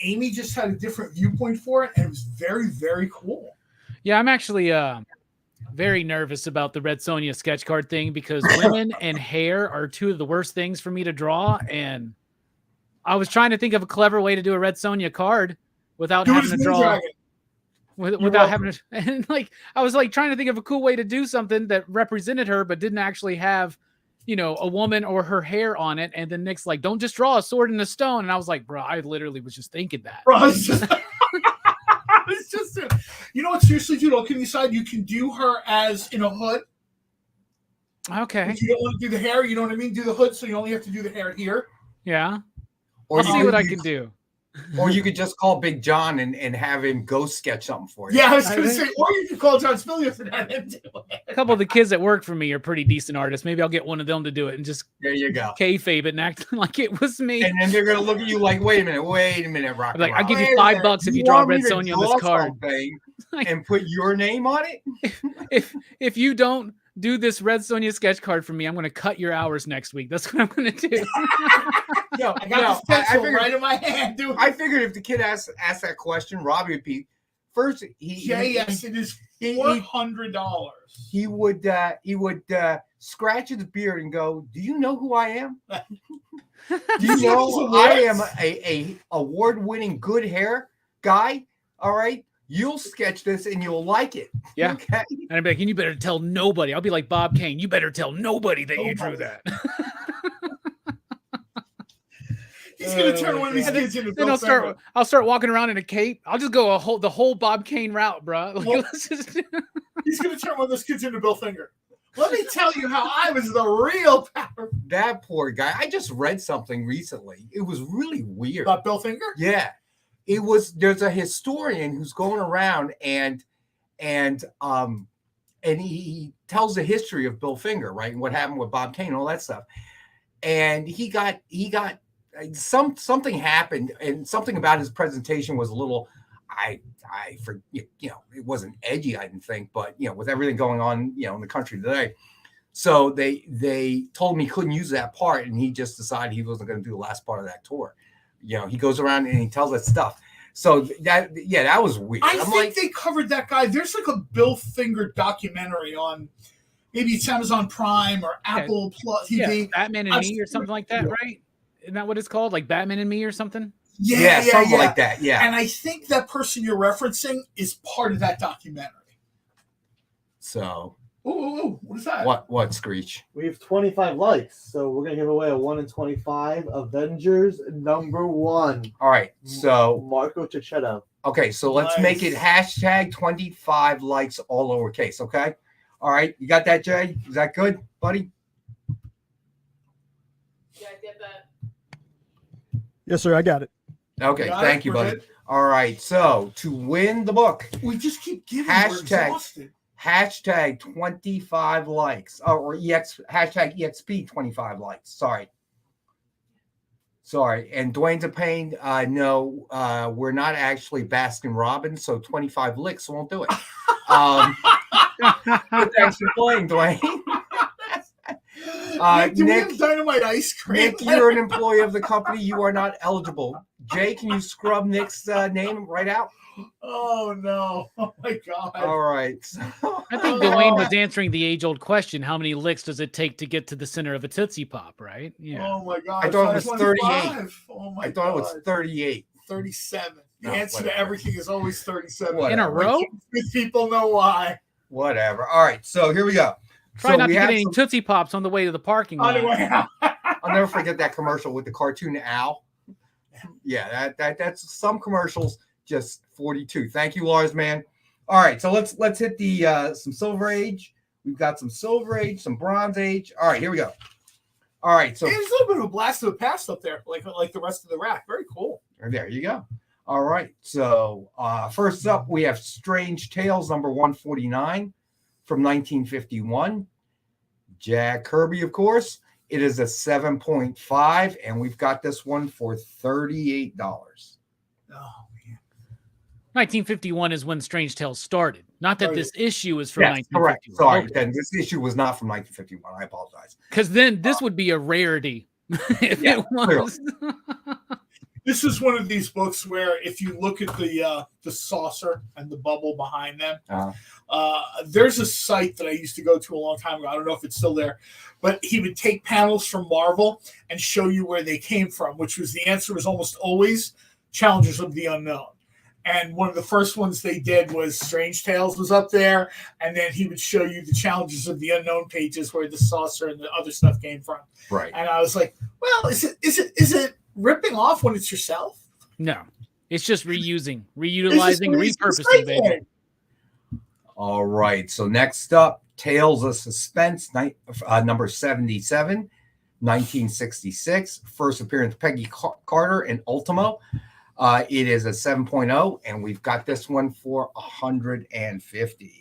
Amy just had a different viewpoint for it, and it was very, very cool. Yeah, I'm actually very nervous about the Red Sonja sketch card thing because women and hair are two of the worst things for me to draw. And I was trying to think of a clever way to do a Red Sonja card without having to draw. Without having to, and like I was like trying to think of a cool way to do something that represented her but didn't actually have, a woman or her hair on it. And then Nick's like, don't just draw a sword and a stone. And I was like, bro, I literally was just thinking that. Bro, it's just you know what, seriously, dude, all kidding aside, you can do her as in a hood. Okay. If you don't want to do the hair, you know what I mean? Do the hood so you only have to do the hair here. Yeah. Or I'll see what I can do. Or you could just call Big John and have him ghost sketch something for you. Yeah, I was going to say, or you could call John Spilius and have him do it. A couple of the kids that work for me are pretty decent artists. Maybe I'll get one of them to do it and just there you go, kayfabe it and act like it was me. And then they're gonna look at you like, wait a minute, Rock. Like, I'll give you $5 if you draw Red Sonja on this card. And put your name on it. If you don't do this Red Sonja sketch card for me, I'm going to cut your hours next week. That's what I'm going to do. I got this pencil right in my hand, dude. I figured if the kid asked that question, Robbie would be first. It is $400. He would scratch his beard and go, "Do you know who I am? Do you know I am a award-winning good hair guy? All right." You'll sketch this and you'll like it. Yeah. Okay. And I'd be like, and you better tell nobody. I'll be like Bob Kane. You better tell nobody that you drew that. He's going to turn one of these kids into Bill Finger. I'll start walking around in a cape. I'll just go the whole Bob Kane route, bro. Like, he's going to turn one of those kids into Bill Finger. Let me tell you how I was the real power. That poor guy. I just read something recently. It was really weird. About Bill Finger? Yeah. There's a historian who's going around and he tells the history of Bill Finger, right? And what happened with Bob Kane and all that stuff. And he got something happened, and something about his presentation was a little, it wasn't edgy, I didn't think, but with everything going on, in the country today. So they told him he couldn't use that part, and he just decided he wasn't going to do the last part of that tour. He goes around and he tells that stuff. So that was weird. I think they covered that guy. There's like a Bill Finger documentary on, maybe it's Amazon Prime or Apple Plus TV. Yeah, Batman and Me or something like that, right? Isn't that what it's called? Like Batman and Me or something? Yeah, something like that. Yeah. And I think that person you're referencing is part of that documentary. So. Ooh, what is that? What, Screech? We have 25 likes, so we're going to give away a 1 in 25 Avengers #1. All right, so Marco Cicchetto. Okay, so let's make it #25 likes all lowercase, okay? All right, you got that, Jay? Is that good, buddy? Yeah, I get that. Yes, sir, I got it. Okay, thank you, buddy. All right, so to win the book, we just keep giving #25 likes or #EXP 25 likes. Sorry. And Dwayne's a pain. No, we're not actually Baskin Robbins, so 25 licks won't do it. But thanks for playing, Dwayne. Nick, Dynamite Ice Cream. Nick, you're an employee of the company. You are not eligible. Jay, can you scrub Nick's name right out? Oh no! Oh my God! All right. I think Dwayne was answering the age-old question: how many licks does it take to get to the center of a Tootsie Pop? Right? Yeah. Oh my God! I thought it was 38. Oh my I thought it was 38. 37. The answer to everything is always 37. In a row? People know why. Whatever. All right. So here we go. Try not to get any Tootsie Pops on the way to the parking lot. I'll never forget that commercial with the cartoon owl. Yeah, that's some commercials. Just 42. Thank you, Lars, man. All right, so let's hit the some Silver Age. We've got some Silver Age, some Bronze Age. All right, here we go. All right, so there's a little bit of a blast of the past up there, like the rest of the rack. Very cool. There you go. All right, so first up we have Strange Tales #149 from 1951. Jack Kirby, of course. It is a 7.5, and we've got this one for $38. Oh. 1951 is when Strange Tales started. Not that this issue is from 1951. Correct. Sorry, then this issue was not from 1951. I apologize. Because then this would be a rarity if it was. This is one of these books where if you look at the saucer and the bubble behind them, there's a site that I used to go to a long time ago. I don't know if it's still there, but he would take panels from Marvel and show you where they came from, which was the answer was almost always Challengers of the Unknown. And one of the first ones they did was Strange Tales was up there. And then he would show you the Challengers of the Unknown pages where the saucer and the other stuff came from. Right. And I was like, well, is it ripping off when it's yourself? No. It's just reutilizing, repurposing, baby. All right. So next up, Tales of Suspense, number 77, 1966. First appearance of Peggy Carter and Ultimo. It is a 7.0, and we've got this one for 150.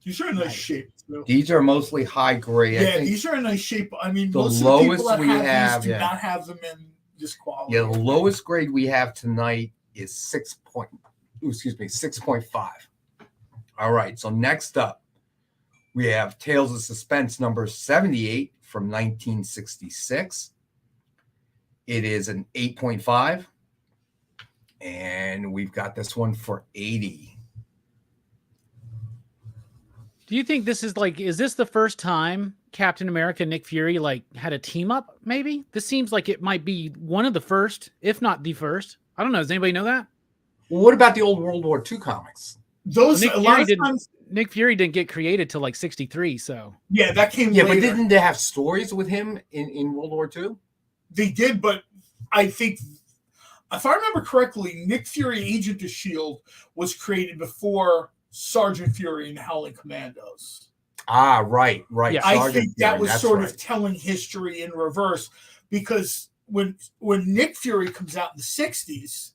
These are in nice shape. Too. These are mostly high grade. Yeah, these are in nice shape. I mean, the most lowest of the people that we have these do yeah. not have them in this quality. Yeah, the lowest grade we have tonight is 6.5. All right, so next up, we have Tales of Suspense number 78 from 1966. It is an 8.5. And we've got this one for 80. Do you think this is is this the first time Captain America and Nick Fury had a team up? Maybe this seems like it might be one of the first, if not the first. I don't know. Does anybody know that? Well, what about the old World War II comics? Those Nick Fury didn't get created till 63. So yeah, that came. Yeah, later. but didn't they have stories with him in World War II? They did, but I think. If I remember correctly, Nick Fury, Agent of S.H.I.E.L.D. was created before Sergeant Fury and the Howling Commandos. Ah, right. Yeah, I think that was sort of telling history in reverse, because when Nick Fury comes out in the 60s,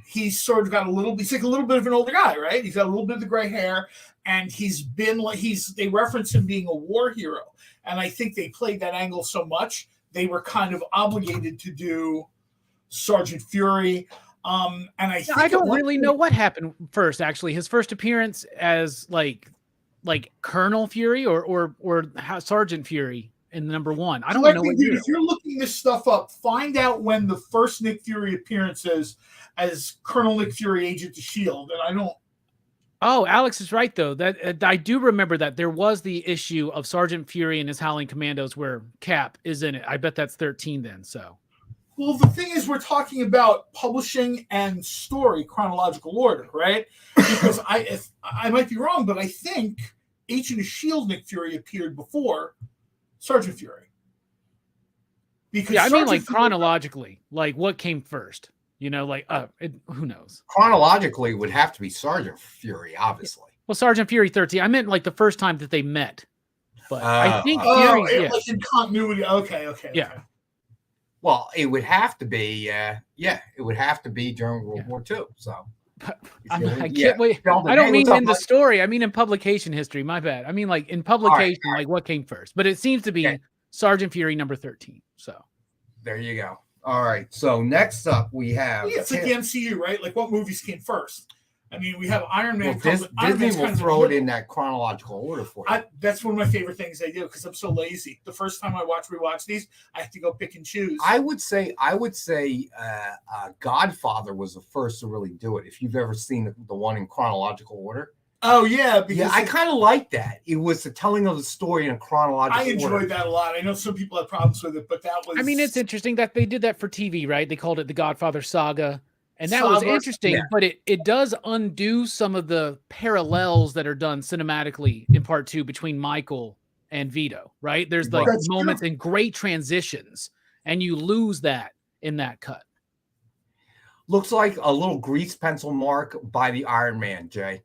he's sort of got he's like a little bit of an older guy, right? He's got a little bit of the gray hair, and they reference him being a war hero. And I think they played that angle so much, they were kind of obligated to do Sergeant Fury, and I don't really know what happened first. Actually, his first appearance as like Colonel Fury or Sergeant Fury in number 1. I don't know. If you're looking this stuff up, find out when the first Nick Fury appearance is as Colonel Nick Fury, Agent of S.H.I.E.L.D. And I don't. Oh, Alex is right though. That I do remember that there was the issue of Sergeant Fury and his Howling Commandos where Cap is in it. I bet that's 13 then. So. Well, the thing is, we're talking about publishing and story chronological order, right? Because I might be wrong, but I think Agent of S.H.I.E.L.D. Nick Fury appeared before Sergeant Fury. Because I mean, chronologically, what came first? Who knows? Chronologically, it would have to be Sergeant Fury, obviously. Well, Sergeant Fury 13. I meant the first time that they met. But I think Fury, in continuity. Okay. Yeah. Okay. Well, it would have to be, it would have to be during World War II. So I can't wait. I don't mean in the story. I mean in publication history. My bad. I mean in publication, all right. What came first? But it seems to be Sergeant Fury number 13. So there you go. All right. So next up we have. Yeah, it's like the MCU, right? Like what movies came first? I mean, we have Iron Man. Well, Disney will throw it in that chronological order for you. That's one of my favorite things they do because I'm so lazy. The first time I rewatch these, I have to go pick and choose. I would say, Godfather was the first to really do it. If you've ever seen the one in chronological order. Oh yeah, because I kind of like that. It was the telling of the story in a chronological order. I enjoyed that a lot. I know some people have problems with it, but that was. I mean, it's interesting that they did that for TV, right? They called it the Godfather Saga. And that was interesting, but it does undo some of the parallels that are done cinematically in part 2 between Michael and Vito, right? There's moments and great transitions, and you lose that in that cut. Looks like a little grease pencil mark by the Iron Man, Jay.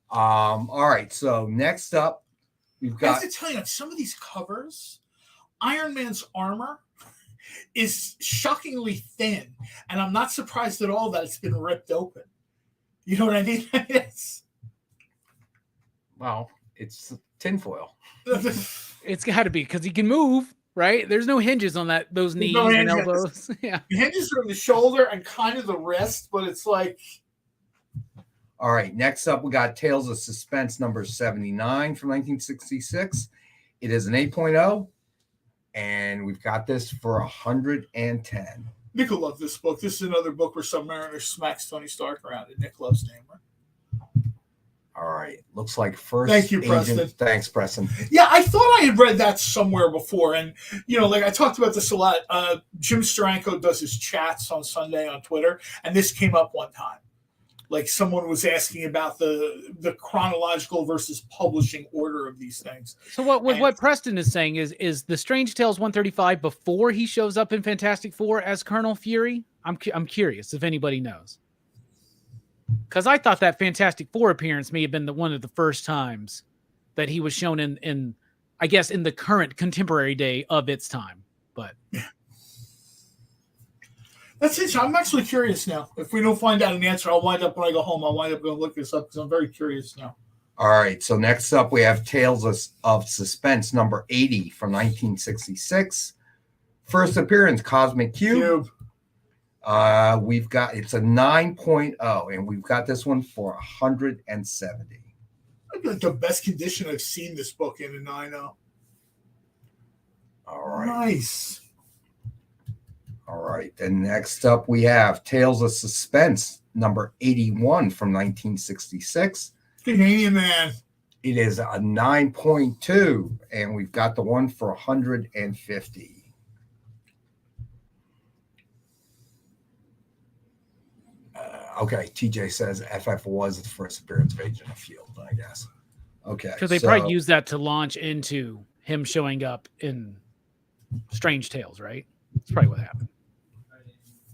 All right, so next up, we've got. I have to tell you, on some of these covers, Iron Man's armor is shockingly thin, and I'm not surprised at all that it's been ripped open. You know what I mean? Well, it's tinfoil. It's got to be because he can move, right? There's no hinges on those knees and elbows. Yeah, the hinges are on the shoulder and kind of the wrist, but it's like. All right, next up, we got Tales of Suspense number 79 from 1966. It is an 8.0. And we've got this for 110. Nick will love this book. This is another book where Submariner smacks Tony Stark around, and Nick loves Namor. All right. Looks like first. Thank you, Preston. Thanks, Preston. Yeah, I thought I had read that somewhere before. And, I talked about this a lot. Jim Steranko does his chats on Sunday on Twitter, and this came up one time. Like someone was asking about the chronological versus publishing order of these things. So what Preston is saying is the Strange Tales 135 before he shows up in Fantastic Four as Colonel Fury? I'm curious if anybody knows. Because I thought that Fantastic Four appearance may have been one of the first times that he was shown in I guess in the current contemporary day of its time. But That's it. I'm actually curious now. If we don't find out an answer, I'll wind up when I go home. I'll wind up going to look this up because I'm very curious now. All right. So next up, we have Tales of Suspense number 80 from 1966. First appearance, Cosmic Cube. We've got it's a 9.0, and we've got this one for 170. I feel like the best condition I've seen this book in a 9.0. All right. Nice. All right. Then next up, we have Tales of Suspense number 81 from 1966. Canadian man. It is a 9.2, and we've got the one for 150. Okay, TJ says FF was the first appearance of Agent of Field, I guess. Okay. Because they probably use that to launch into him showing up in Strange Tales, right? That's probably what happened.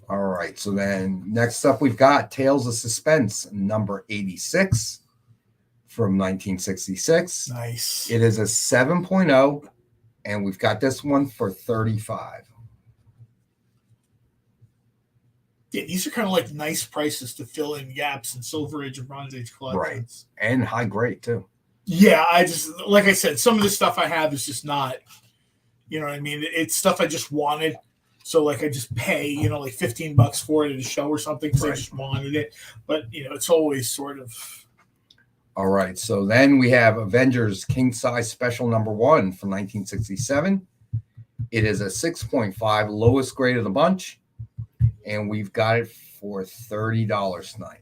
All right. So then next up, we've got Tales of Suspense number 86 from 1966. Nice. It is a 7.0, and we've got this one for 35. Yeah, these are kind of like nice prices to fill in gaps in Silver Age and Bronze Age collections. Right. And high grade, too. Yeah, I just, like I said, some of the stuff I have is just not, you know what I mean? It's stuff I just wanted. So, like, I just pay, you know, like $15 for it at a show or something because I just wanted it. But, you know, it's always sort of. All right. So then we have Avengers King Size Special number 1 from 1967. It is a 6.5, lowest grade of the bunch. And we've got it for $30 tonight.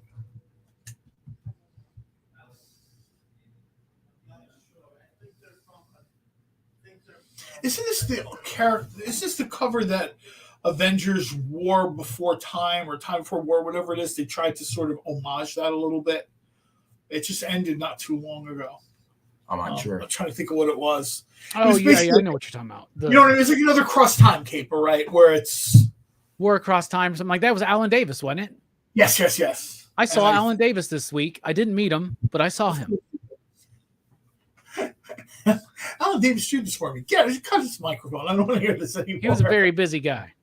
Isn't this the character? Is this the cover that Avengers War Before Time or Time Before War, whatever it is? They tried to sort of homage that a little bit. It just ended not too long ago. I'm not sure. I'm trying to think of what it was. Oh, yeah, I know what you're talking about. You know what I mean? It's like another cross time caper, right? Where it's War Across Time or something like that. Was Alan Davis, wasn't it? Yes. I saw Alan Davis this week. I didn't meet him, but I saw him. Alan Davis, do this for me. Yeah, just cut his microphone. I don't want to hear this anymore. He was a very busy guy.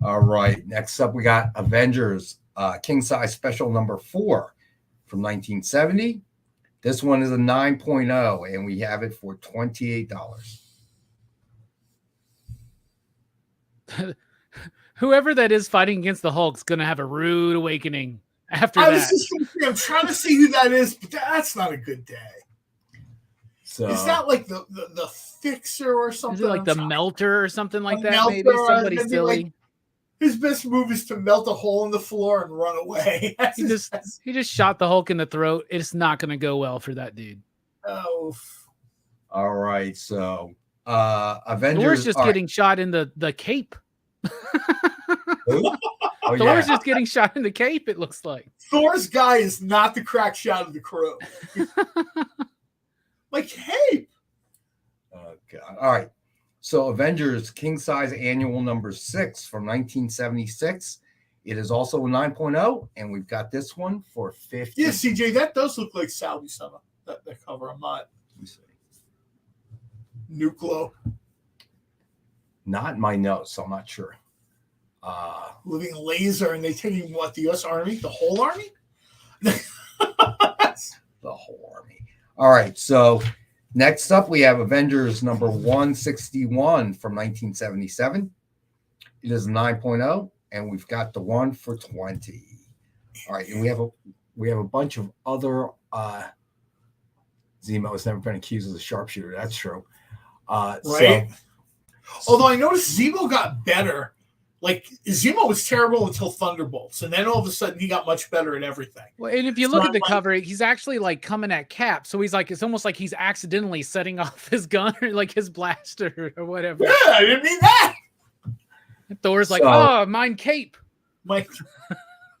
All right. Next up, we got Avengers King Size Special number 4 from 1970. This one is a 9.0, and we have it for $28. Whoever that is fighting against the Hulk's going to have a rude awakening after that. I'm trying to see who that is, but that's not a good day. So is that like the Fixer or something? Is it like the Melter or something like that? Melter, maybe somebody silly. Like, his best move is to melt a hole in the floor and run away. He just shot the Hulk in the throat. It's not going to go well for that dude. Oh. All right. So Avengers. Thor's just getting shot in the cape. Thor's just getting shot in the cape, it looks like. Thor's guy is not the crack shot of the crew. Like, hey. Oh, God. All right. So Avengers King Size Annual number 6 from 1976. It is also a 9.0, and we've got this one for $50. Yeah, CJ, that does look like Salvi Summer, that cover. I'm not. Let me see. Nuclear. Not in my notes, so I'm not sure. Living laser, and they taking what, the U.S. Army? The whole army? The whole army. All right, so next up we have Avengers number 161 from 1977. It is a 9.0, and we've got the one for $20. All right, and we have a bunch of other Zemo has never been accused as a sharpshooter. That's true. Right. Although I noticed Zemo got better. Like, Zemo was terrible until Thunderbolts, and then all of a sudden he got much better at everthing. Well, and if you look at the cover, he's actually like coming at Cap, so he's like, it's almost like he's accidentally setting off his gun or like his blaster or whatever. Yeah, I didn't mean that. And Thor's like, oh, mine cape. Mike.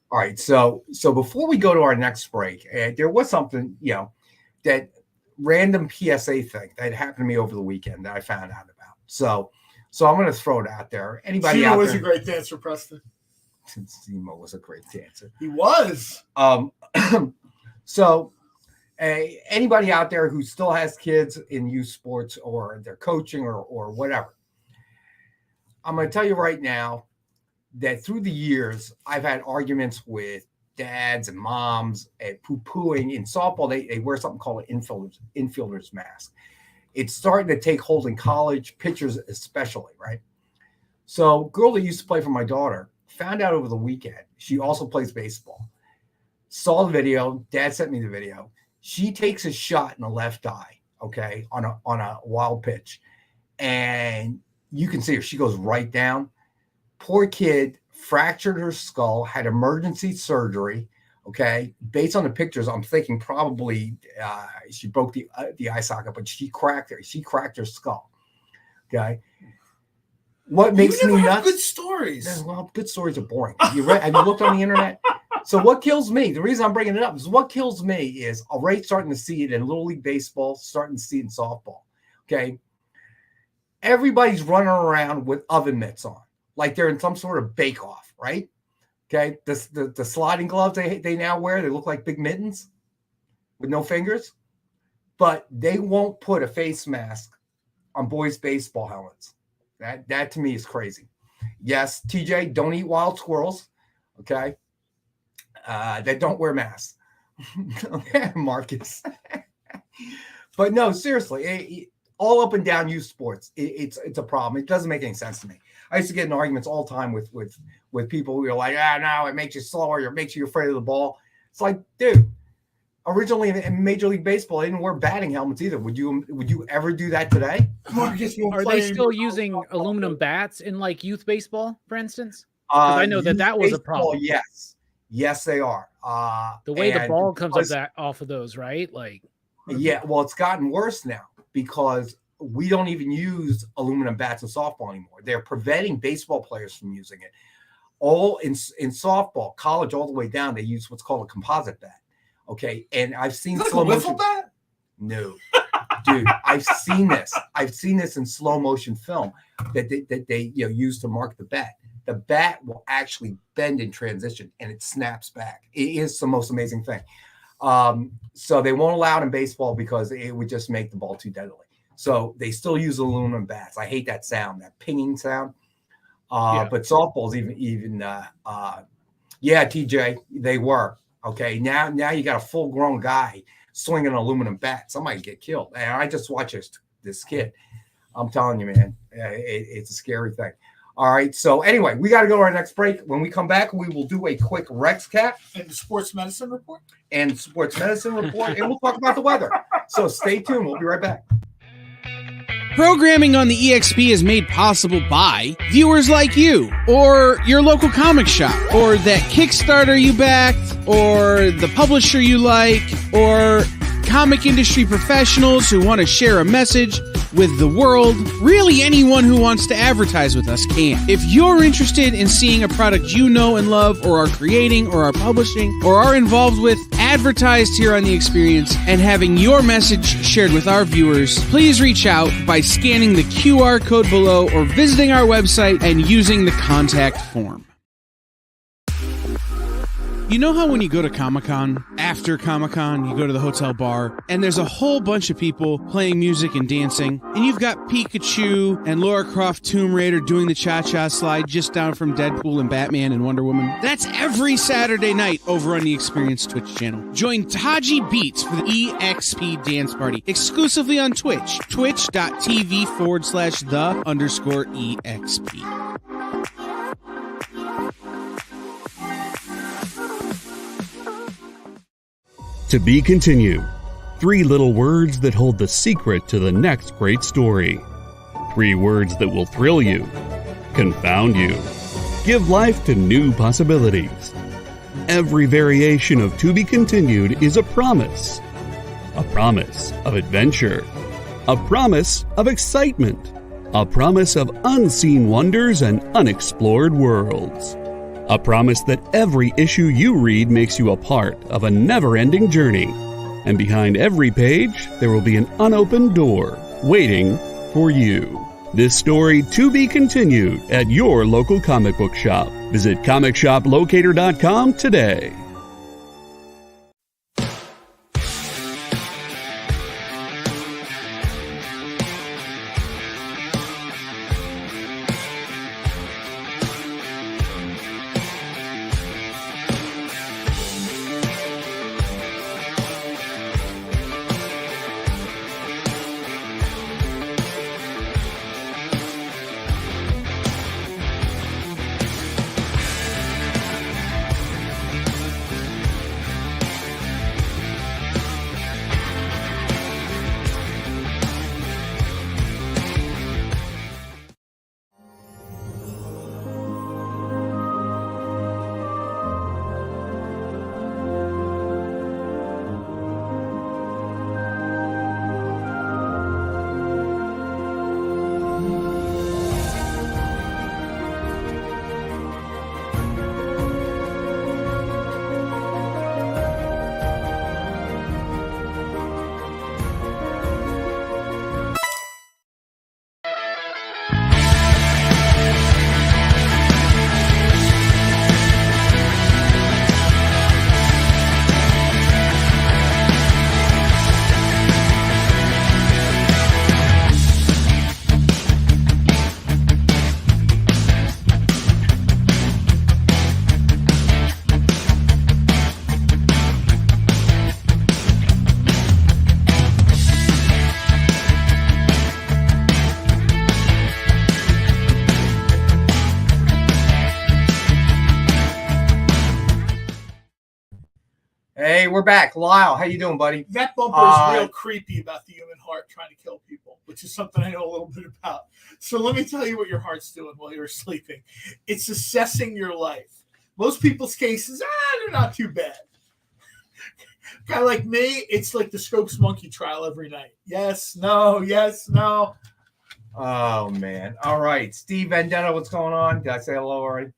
All right, so before we go to our next break, there was something, that random PSA thing that happened to me over the weekend that I found out about. So I'm going to throw it out there. Anybody Zemo out was there? a great dancer, Preston. Zemo was a great dancer. He was. So anybody out there who still has kids in youth sports or they're coaching or whatever, I'm going to tell you right now that through the years, I've had arguments with dads and moms and poo-pooing in softball. They wear something called an infielder's mask. It's starting to take hold in college, pitchers especially, right? So girl that used to play for my daughter found out over the weekend, she also plays baseball. Saw the video, dad sent me the video. She takes a shot in the left eye, okay, on a wild pitch. And you can see her, she goes right down. Poor kid fractured her skull, had emergency surgery. Okay, based on the pictures, I'm thinking probably she broke the eye socket, but she cracked her skull. Okay, what makes me nuts? Good stories. Well, good stories are boring. Have you looked on the internet? So what kills me? The reason I'm bringing it up is what kills me is already starting to see it in Little League baseball, starting to see it in softball. Okay, everybody's running around with oven mitts on, like they're in some sort of bake-off, right? Okay, the sliding gloves they now wear, they look like big mittens with no fingers, but they won't put a face mask on boys' baseball helmets. That to me is crazy. Yes, TJ, don't eat wild squirrels, okay? That don't wear masks. Marcus. But no, seriously, all up and down youth sports, it's a problem. It doesn't make any sense to me. I used to get in arguments all the time with people who are like, no, it makes you slower, or it makes you afraid of the ball. It's like, dude, originally in Major League Baseball, they didn't wear batting helmets either. Would you ever do that today? Are they still using aluminum bats in like youth baseball, for instance? Because I know that was a problem. Yes, they are. The way the ball comes off of those, right? Like, yeah, well, it's gotten worse now because we don't even use aluminum bats in softball anymore. They're preventing baseball players from using it. All in softball, college, all the way down, they use what's called a composite bat. Okay, and I've seen slow motion. Bat? No, dude, I've seen this. I've seen this in slow motion film that they use to mark the bat. The bat will actually bend in transition and it snaps back. It is the most amazing thing. So they won't allow it in baseball because it would just make the ball too deadly. So they still use aluminum bats. I hate that sound, that pinging sound. But softballs even TJ, they work. Okay, now you got a full-grown guy swinging an aluminum bat. Somebody get killed. And I just watched this kid. I'm telling you, man, it's a scary thing. All right, so anyway, we got to go to our next break. When we come back, we will do a quick Rex cap. And the sports medicine report. And we'll talk about the weather. So stay tuned. We'll be right back. Programming on the EXP is made possible by viewers like you, or your local comic shop, or that Kickstarter you backed, or the publisher you like, or comic industry professionals who want to share a message with the world. Really, anyone who wants to advertise with us can. If you're interested in seeing a product you know and love, or are creating, or are publishing, or are involved with, advertised here on The Experience, and having your message shared with our viewers, please reach out by scanning the QR code below or visiting our website and using the contact form. You know how when you go to Comic-Con, after Comic-Con, you go to the hotel bar, and there's a whole bunch of people playing music and dancing, and you've got Pikachu and Lara Croft Tomb Raider doing the cha-cha slide just down from Deadpool and Batman and Wonder Woman? That's every Saturday night over on the Experience Twitch channel. Join Taji Beats for the EXP Dance Party, exclusively on Twitch, twitch.tv/the_EXP. To be continued. 3 little words that hold the secret to the next great story. 3 words that will thrill you, confound you, give life to new possibilities. Every variation of To Be Continued is a promise. A promise of adventure. A promise of excitement. A promise of unseen wonders and unexplored worlds. A promise that every issue you read makes you a part of a never-ending journey. And behind every page, there will be an unopened door waiting for you. This story to be continued at your local comic book shop. Visit comicshoplocator.com today. Hey, we're back. Lyle, how you doing, buddy? That bumper is real creepy about the human heart trying to kill people, which is something I know a little bit about. So let me tell you what your heart's doing while you're sleeping. It's assessing your life. Most people's cases, they're not too bad. Guy like me, it's like the Scopes monkey trial every night. Yes, no, yes, no. Oh, man. All right. Steve Vendetta, what's going on? Did I say hello already?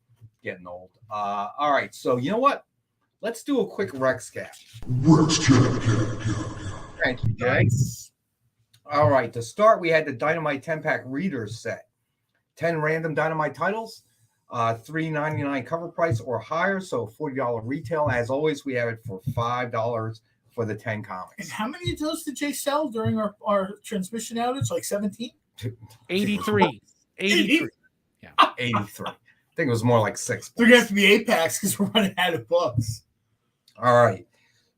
Getting old. All right. So, you know what? Let's do a quick Rex cap. Thank you, Jay. Nice. All right. To start, we had the Dynamite 10-pack readers set. 10 random Dynamite titles, $3.99 cover price or higher, so $40 retail. As always, we have it for $5 for the 10 comics. And how many of those did Jay sell during our transmission outage? Like 17? 83. 83. Yeah, 83. I think it was more like 6. They're going to have to be 8-packs because we're running out of books. All right.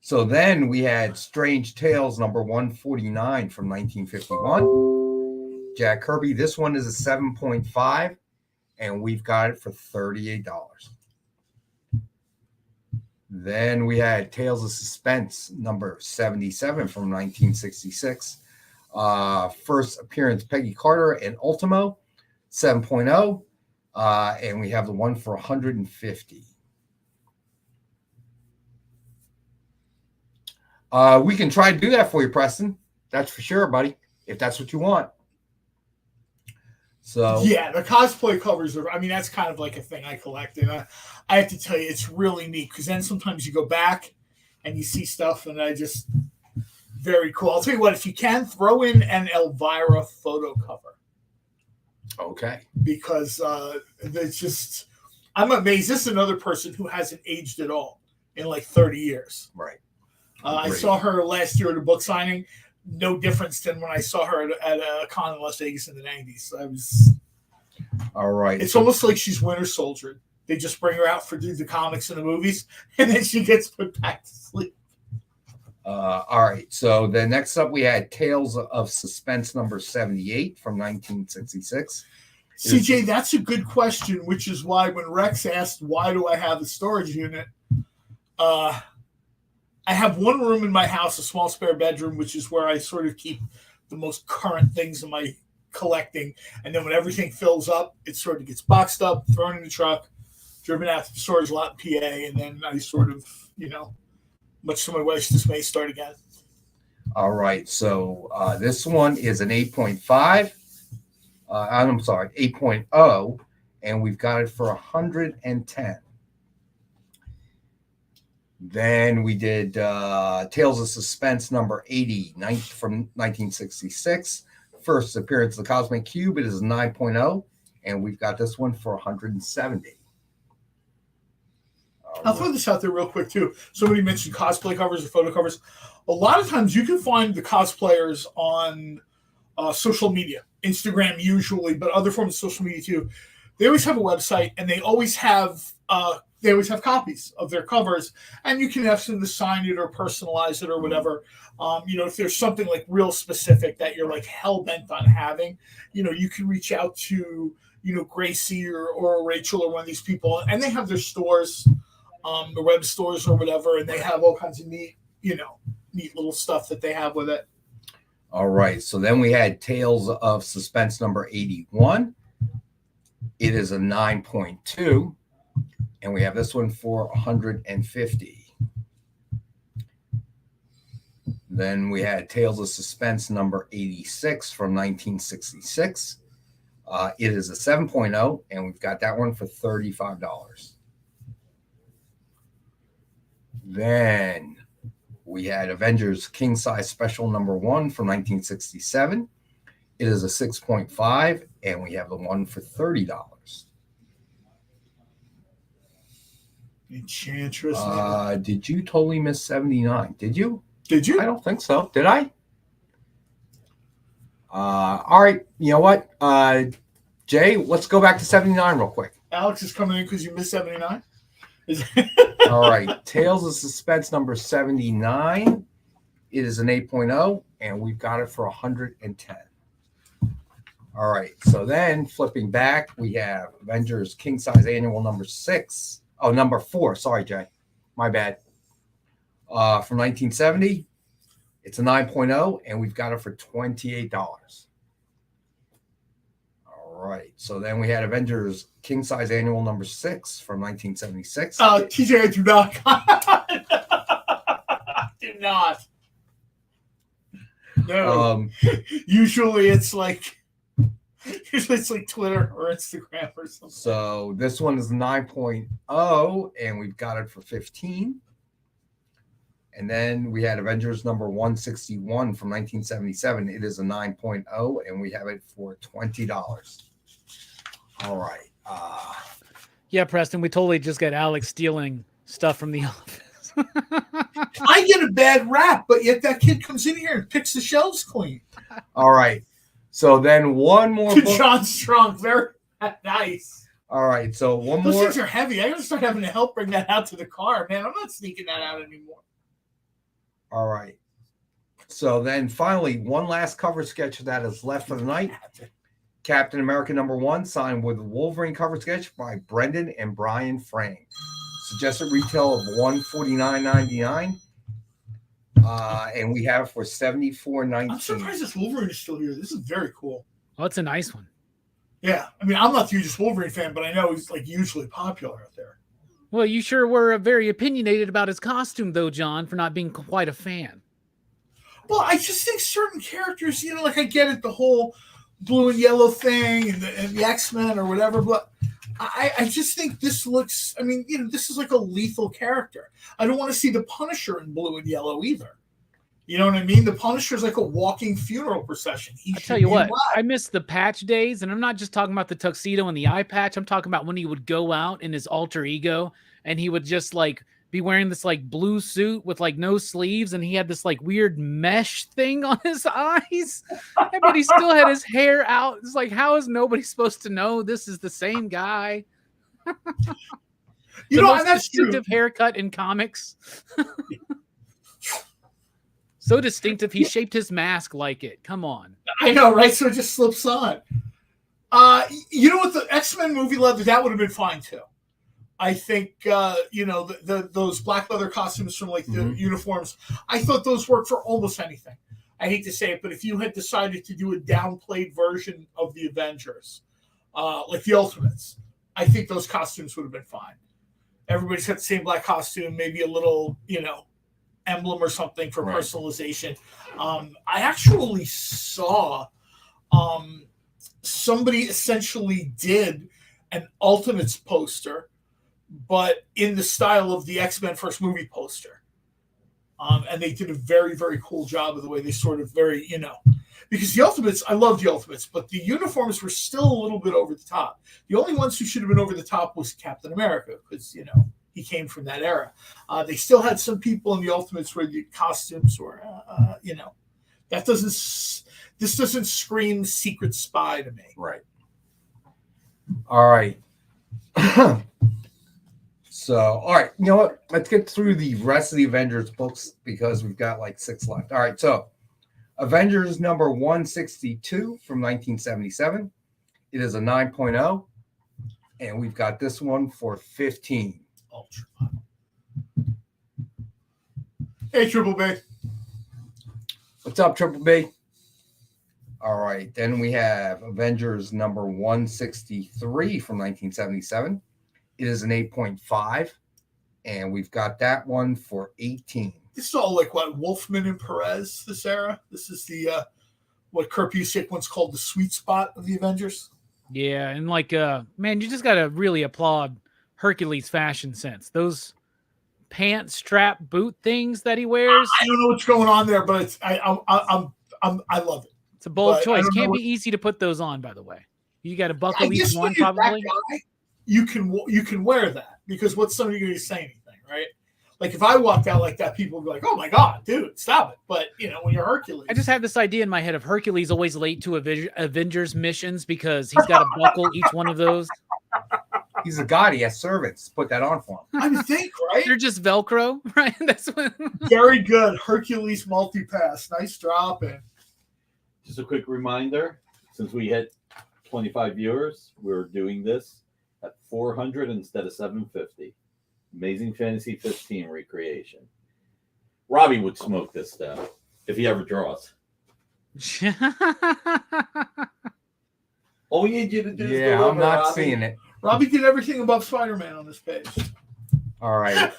So then we had Strange Tales number 149 from 1951. Jack Kirby. This one is a 7.5, and we've got it for $38. Then we had Tales of Suspense number 77 from 1966. First appearance, Peggy Carter and Ultimo, 7.0. And we have the one for 150. We can try to do that for you, Preston. That's for sure, buddy, if that's what you want. So yeah, the cosplay covers are, I mean, that's kind of like a thing I collect. And I have to tell you, it's really neat because then sometimes you go back and you see stuff and very cool. I'll tell you what, if you can, throw in an Elvira photo cover. Okay. Because it's just, I'm amazed. This is another person who hasn't aged at all in like 30 years. Right. I saw her last year at a book signing. No difference than when I saw her at a con in Las Vegas in the 90s. All right. It's almost like she's Winter Soldier. They just bring her out for the comics and the movies, and then she gets put back to sleep. All right. So the next up, we had Tales of Suspense number 78 from 1966. CJ, that's a good question, which is why when Rex asked, why do I have a storage unit? I have one room in my house, a small spare bedroom, which is where I sort of keep the most current things in my collecting. And then when everything fills up, it sort of gets boxed up, thrown in the truck, driven out to the storage lot in PA, and then I sort of, much to my wife's dismay, start again. All right. So this one is an 8.5. I'm sorry, 8.0, and we've got it for 110. Then we did Tales of Suspense number 80 from 1966. First appearance of the Cosmic Cube. It is 9.0, and we've got this one for 170. I'll throw this out there real quick, too. Somebody mentioned cosplay covers or photo covers. A lot of times you can find the cosplayers on social media, Instagram usually, but other forms of social media, too. They always have a website, and they always have copies of their covers, and you can ask them to sign it or personalize it or whatever. If there's something like real specific that you're like hell bent on having, you can reach out to, Gracie or Rachel or one of these people, and they have their stores, the web stores or whatever, and they have all kinds of neat little stuff that they have with it. All right. So then we had Tales of Suspense number 81. It is a 9.2. And we have this one for 150. Then we had Tales of Suspense number 86 from 1966. It is a 7.0, and we've got that one for $35. Then we had Avengers King Size Special number 1 from 1967. It is a 6.5, and we have the one for $30. Enchantress. Did you totally miss 79? Did you? Did you? I don't think so. Did I? All right. You know what? Jay, let's go back to 79 real quick. Alex is coming in because you missed 79. All right. Tales of Suspense number 79. It is an 8.0, and we've got it for 110. All right. So then flipping back, we have Avengers King Size Annual number 6. Oh, number 4. Sorry, Jay. My bad. from 1970. It's a 9.0, and we've got it for $28. All right. So then we had Avengers King Size Annual number 6 from 1976. TJ, I do not. Do not. No. Usually it's like Twitter or Instagram or something. So this one is 9.0, and we've got it for 15. And then we had Avengers number 161 from 1977. It is a 9.0, and we have it for $20. All right. Yeah, Preston, we totally just got Alex stealing stuff from the office. I get a bad rap, but yet that kid comes in here and picks the shelves clean. All right. So then one more book. John Strong, very nice. All right. So one Those more. things are heavy. I gotta start having to help bring that out to the car, man. I'm not sneaking that out anymore. All right. So then finally, one last cover sketch that is left for the night. Captain America number 1, signed with Wolverine cover sketch by Brendan and Brian Frame. Suggested retail of $149.99. And we have it for $74.19. I'm surprised this Wolverine is still here. This is very cool. Oh, it's a nice one. Yeah. I mean, I'm not the hugest Wolverine fan, but I know he's like usually popular out there. Well, you sure were very opinionated about his costume, though, John, for not being quite a fan. Well, I just think certain characters, like I get it, the whole blue and yellow thing and the X-Men or whatever, but I just think this looks, this is like a lethal character. I don't want to see the Punisher in blue and yellow either. You know what I mean? The Punisher is like a walking funeral procession. I tell you what, I miss the patch days, and I'm not just talking about the tuxedo and the eye patch. I'm talking about when he would go out in his alter ego, and he would just like be wearing this like blue suit with like no sleeves, and he had this like weird mesh thing on his eyes, but he still had his hair out. It's like, how is nobody supposed to know this is the same guy? The most distinctive haircut in comics. So distinctive, he shaped his mask like it. Come on. I know, right? So it just slips on. You know what? The X-Men movie leather, that would have been fine too. I think, those black leather costumes from like the uniforms, I thought those worked for almost anything. I hate to say it, but if you had decided to do a downplayed version of the Avengers, like the Ultimates, I think those costumes would have been fine. Everybody's got the same black costume, maybe a little, emblem or something for personalization. I actually saw somebody essentially did an Ultimates poster, but in the style of the X-Men first movie poster. And they did a very, very cool job of the way they sort of very, because the Ultimates, I love the Ultimates, but the uniforms were still a little bit over the top. The only ones who should have been over the top was Captain America, because, he came from that era. They still had some people in the Ultimates where the costumes were, this doesn't scream Secret Spy to me. Right. All right. So, all right. You know what? Let's get through the rest of the Avengers books because we've got like 6 left. All right. So, Avengers number 162 from 1977. It is a 9.0. And we've got this one for 15. Ultra. Hey, Triple B. What's up, Triple B? All right. Then we have Avengers number 163 from 1977. It is an 8.5. And we've got that one for 18. This is all like what, Wolfman and Perez, this era? This is the what Kurt Busiek once called the sweet spot of the Avengers. Yeah, and like man, you just gotta really applaud Hercules' fashion sense. Those pant strap boot things that he wears. I don't know what's going on there, but it's I love it. It's a bold choice. Can't be easy to put those on, by the way. You got to buckle each one, probably. Guy, you can wear that because what's somebody going to say anything, right? Like if I walked out like that, people would be like, "Oh my god, dude, stop it!" But when you're Hercules, I just have this idea in my head of Hercules always late to Avengers missions because he's got to buckle each one of those. He's a god. He has servants. Put that on for him. I would think, right? They're just Velcro, right? That's what. Very good, Hercules multi-pass. Nice drop in. Just a quick reminder: since we hit 25 viewers, we're doing this at 400 instead of 750. Amazing Fantasy 15 recreation. Robbie would smoke this though if he ever draws. All we need you to do is Yeah, deliver, I'm not Robbie. seeing it. Robbie did everything above Spider-Man on this page. All right.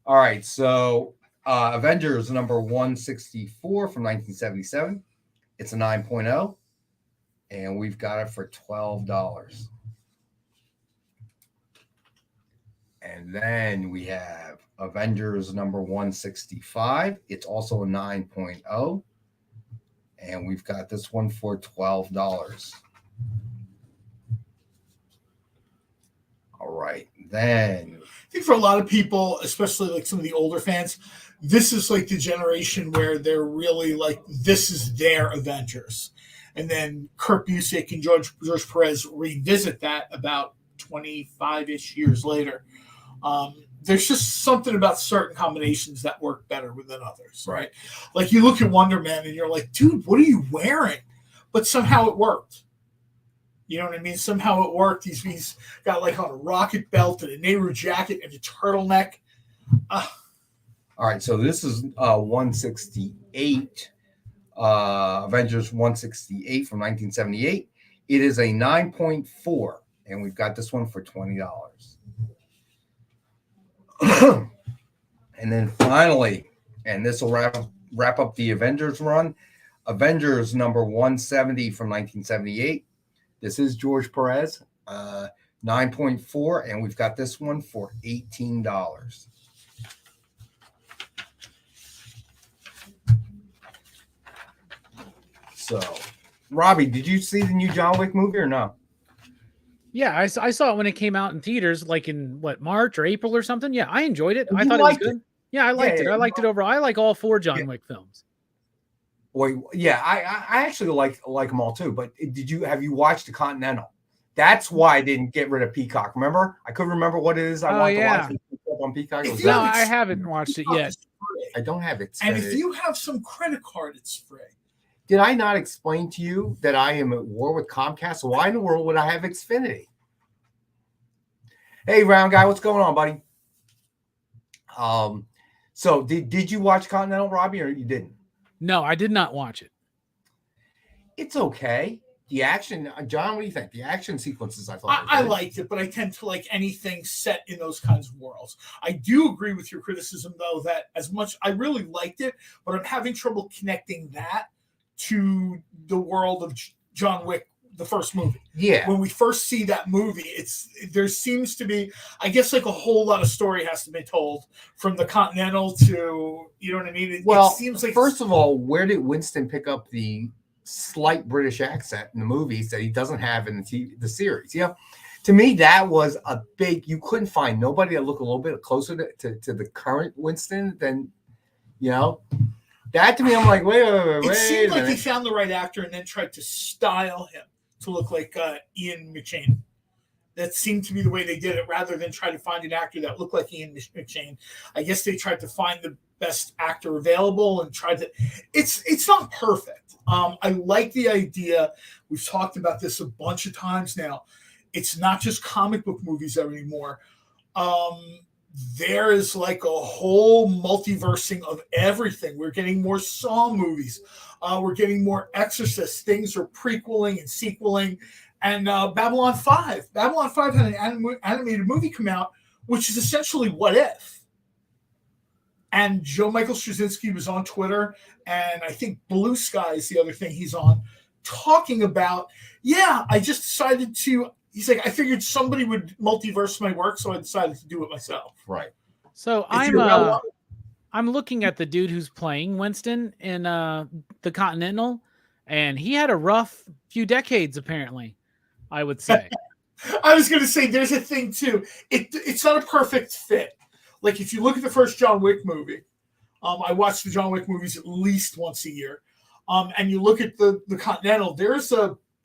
All right. So Avengers number 164 from 1977. It's a 9.0. And we've got it for $12. And then we have Avengers number 165. It's also a 9.0. And we've got this one for $12. All right. Then I think for a lot of people, especially like some of the older fans, this is like the generation where they're really like, this is their Avengers. And then Kurt Busiek and George Perez revisit that about 25-ish years later. There's just something about certain combinations that work better than others, right? Like you look at Wonder Man and you're like, dude, what are you wearing? But somehow it worked. You know what I mean? Somehow it worked. He's got like on a rocket belt and a Nehru jacket and a turtleneck. All right, so this is 168, Avengers 168 from 1978. It is a 9.4, and we've got this one for $20. And then finally, and this will wrap up the Avengers run, Avengers number 170 from 1978. This is George Perez, 9.4, and we've got this one for $18. So, Robbie, did you see the new John Wick movie or no? Yeah, I saw it when it came out in theaters, like in March or April or something. Yeah, I enjoyed it. I thought it was good. Yeah, I liked it. I liked it overall. I like all 4 John Wick films. Wait, yeah, I actually like them all too. But have you watched the Continental? That's why I didn't get rid of Peacock. Remember, I couldn't remember what it is. I want to watch it on Peacock. No, I haven't watched it yet. I don't have it. And if you have some credit card, it's free. Did I not explain to you that I am at war with Comcast? Why in the world would I have Xfinity? Hey, round guy, what's going on, buddy? So did you watch Continental, Robbie, or you didn't? No, I did not watch it. It's okay. The action, John, what do you think? The action sequences, I thought. I liked it, but I tend to like anything set in those kinds of worlds. I do agree with your criticism, though, that as much I really liked it, but I'm having trouble connecting that to the world of John Wick, the first movie. Yeah. When we first see that movie, there seems to be, I guess, like a whole lot of story has to be told from the Continental to, you know what I mean? It seems like, first of all, where did Winston pick up the slight British accent in the movies that he doesn't have in the series? You know, to me, that was a big, you couldn't find nobody that looked a little bit closer to the current Winston than, you know. That to me, I'm like, wait. It seemed like they found the right actor and then tried to style him to look like Ian McShane. That seemed to be the way they did it, rather than try to find an actor that looked like Ian McShane. I guess they tried to find the best actor available and tried to. It's not perfect. I like the idea. We've talked about this a bunch of times now. It's not just comic book movies anymore. There is like a whole multiversing of everything. We're getting more Saw movies. We're getting more Exorcist. Things are prequeling and sequeling. And Babylon 5. Babylon 5 had an animated movie come out, which is essentially What If. And Joe Michael Straczynski was on Twitter, and I think Blue Sky is the other thing he's on, talking about, I just decided to, he's like, I figured somebody would multiverse my work, so I decided to do it myself. Right. So I'm looking at the dude who's playing Winston in the Continental, and he had a rough few decades, apparently, I would say. I was going to say, there's a thing, too. It's not a perfect fit. Like, if you look at the first John Wick movie, I watch the John Wick movies at least once a year, and you look at the Continental,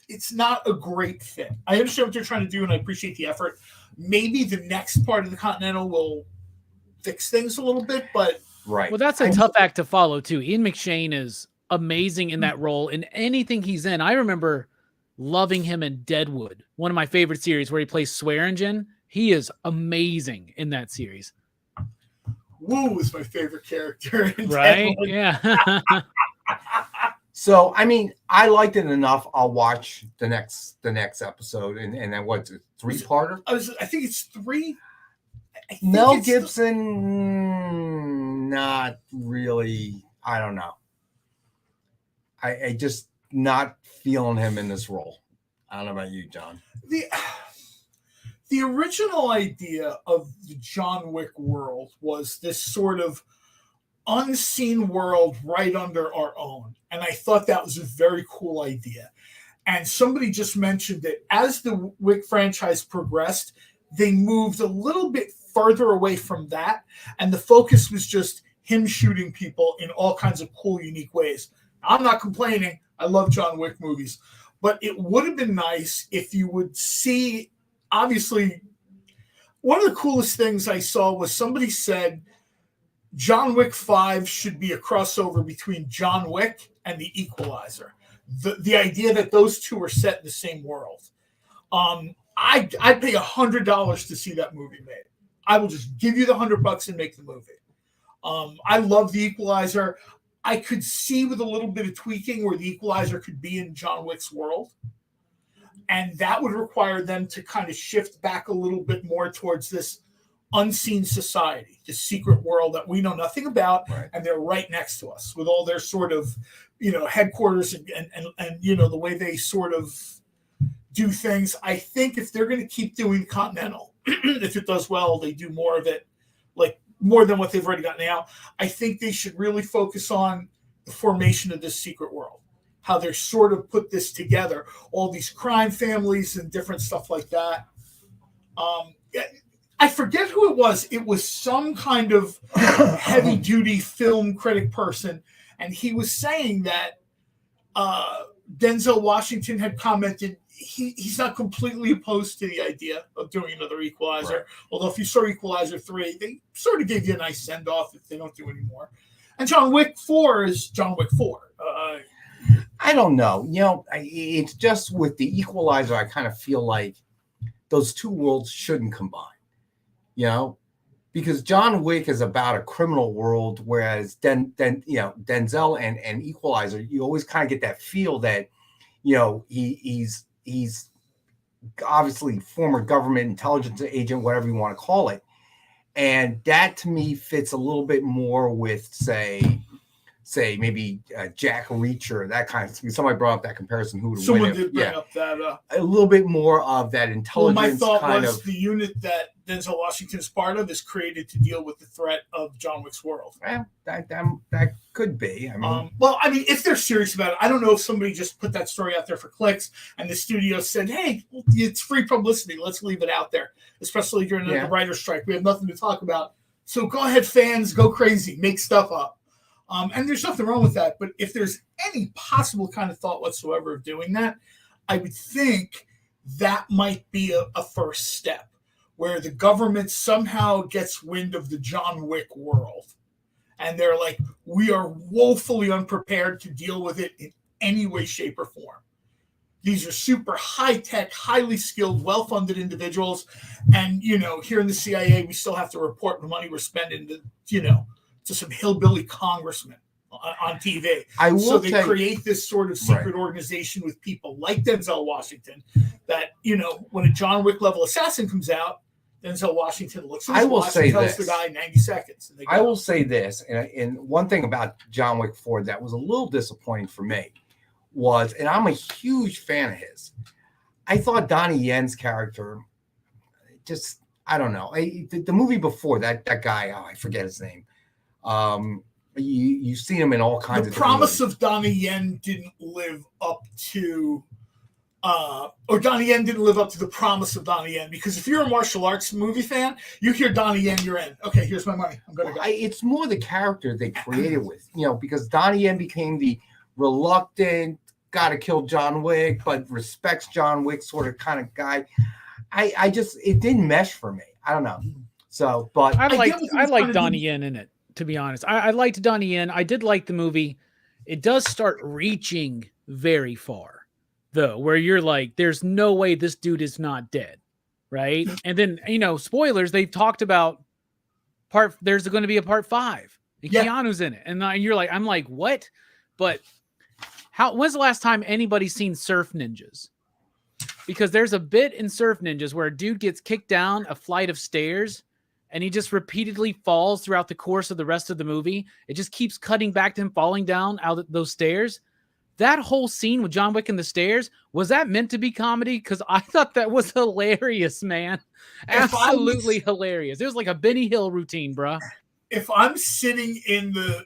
it's not a great fit. I understand what they're trying to do, and I appreciate the effort. Maybe the next part of the Continental will fix things a little bit, but... Right. Well, that's a tough act to follow, too. Ian McShane is amazing in that role. In anything he's in, I remember loving him in Deadwood, one of my favorite series where he plays Swearingen. He is amazing in that series. Wu is my favorite character. Right? Yeah. So, I mean, I liked it enough. I'll watch the next episode, and then what's it, 3-parter? I think it's 3. Mel Gibson, not really. I don't know. I just not feeling him in this role. I don't know about you, John. The original idea of the John Wick world was this sort of unseen world right under our own. And I thought that was a very cool idea. And somebody just mentioned that as the Wick franchise progressed, they moved a little bit further away from that. And the focus was just him shooting people in all kinds of cool, unique ways. I'm not complaining. I love John Wick movies. But it would have been nice if you would see, obviously, one of the coolest things I saw was somebody said John Wick 5 should be a crossover between John Wick and The Equalizer. The idea that those two are set in the same world. I'd pay $100 to see that movie made. I will just give you the $100 and make the movie. I love The Equalizer. I could see with a little bit of tweaking where The Equalizer could be in John Wick's world. And that would require them to kind of shift back a little bit more towards this unseen society, this secret world that we know nothing about, right. And they're right next to us with all their sort of, headquarters and the way they sort of do things. I think if they're going to keep doing Continental, if it does well, they do more of it, like more than what they've already got now. I think they should really focus on the formation of this secret world, how they're sort of put this together, all these crime families and different stuff like that. I forget who it was. It was some kind of heavy-duty film critic person, and he was saying that Denzel Washington had commented he's not completely opposed to the idea of doing another Equalizer. Right. Although if you saw Equalizer 3, they sort of gave you a nice send-off if they don't do any more. And John Wick 4 is John Wick 4. I don't know. It's just with the Equalizer, I kind of feel like those two worlds shouldn't combine. Because John Wick is about a criminal world, whereas Denzel and Equalizer, you always kind of get that feel that, he's obviously former government intelligence agent, whatever you want to call it. And that to me fits a little bit more with, say maybe Jack Reacher, that kind of thing. Somebody brought up that comparison. Who would Someone win? Did bring up that. A little bit more of that intelligence. Well, my thought kind was of, the unit that Denzel Washington is part of is created to deal with the threat of John Wick's world. Well, that could be. If they're serious about it, I don't know if somebody just put that story out there for clicks and the studio said, "Hey, it's free publicity. Let's leave it out there." Especially during the writer's strike, we have nothing to talk about. So go ahead, fans, go crazy, make stuff up. And there's nothing wrong with that. But if there's any possible kind of thought whatsoever of doing that, I would think that might be a first step where the government somehow gets wind of the John Wick world. And they're like, we are woefully unprepared to deal with it in any way, shape, or form. These are super high-tech, highly skilled, well-funded individuals. And, here in the CIA, we still have to report the money we're spending to some hillbilly congressman on TV. So they create this sort of secret organization with people like Denzel Washington that, when a John Wick level assassin comes out, Denzel Washington looks at his watch and tells the guy 90 seconds. And I will say this, and one thing about John Wick 4 that was a little disappointing for me was, and I'm a huge fan of his, I thought Donnie Yen's character just, I don't know. The movie before that guy, I forget his name. You've seen him in all kinds of The promise of Donnie Yen didn't live up to or Donnie Yen didn't live up to the promise of Donnie Yen, because if you're a martial arts movie fan, you hear Donnie Yen, you're in. Okay, here's my money. I'm gonna go. It's more the character they created with, because Donnie Yen became the reluctant, gotta kill John Wick, but respects John Wick sort of kind of guy. It didn't mesh for me. I don't know. So, but I like Donnie Yen in it. To be honest, I liked Donnie Yen. I did like the movie. It does start reaching very far, though, where you're like, there's no way this dude is not dead, right? And then, spoilers, they've talked about there's going to be a part 5. And Keanu's in it. And you're like, I'm like, what? But when's the last time anybody's seen Surf Ninjas? Because there's a bit in Surf Ninjas where a dude gets kicked down a flight of stairs and he just repeatedly falls throughout the course of the rest of the movie. It just keeps cutting back to him falling down out of those stairs. That whole scene with John Wick and the stairs, was that meant to be comedy? Because I thought that was hilarious, man. Absolutely hilarious. It was like a Benny Hill routine, bruh. If I'm sitting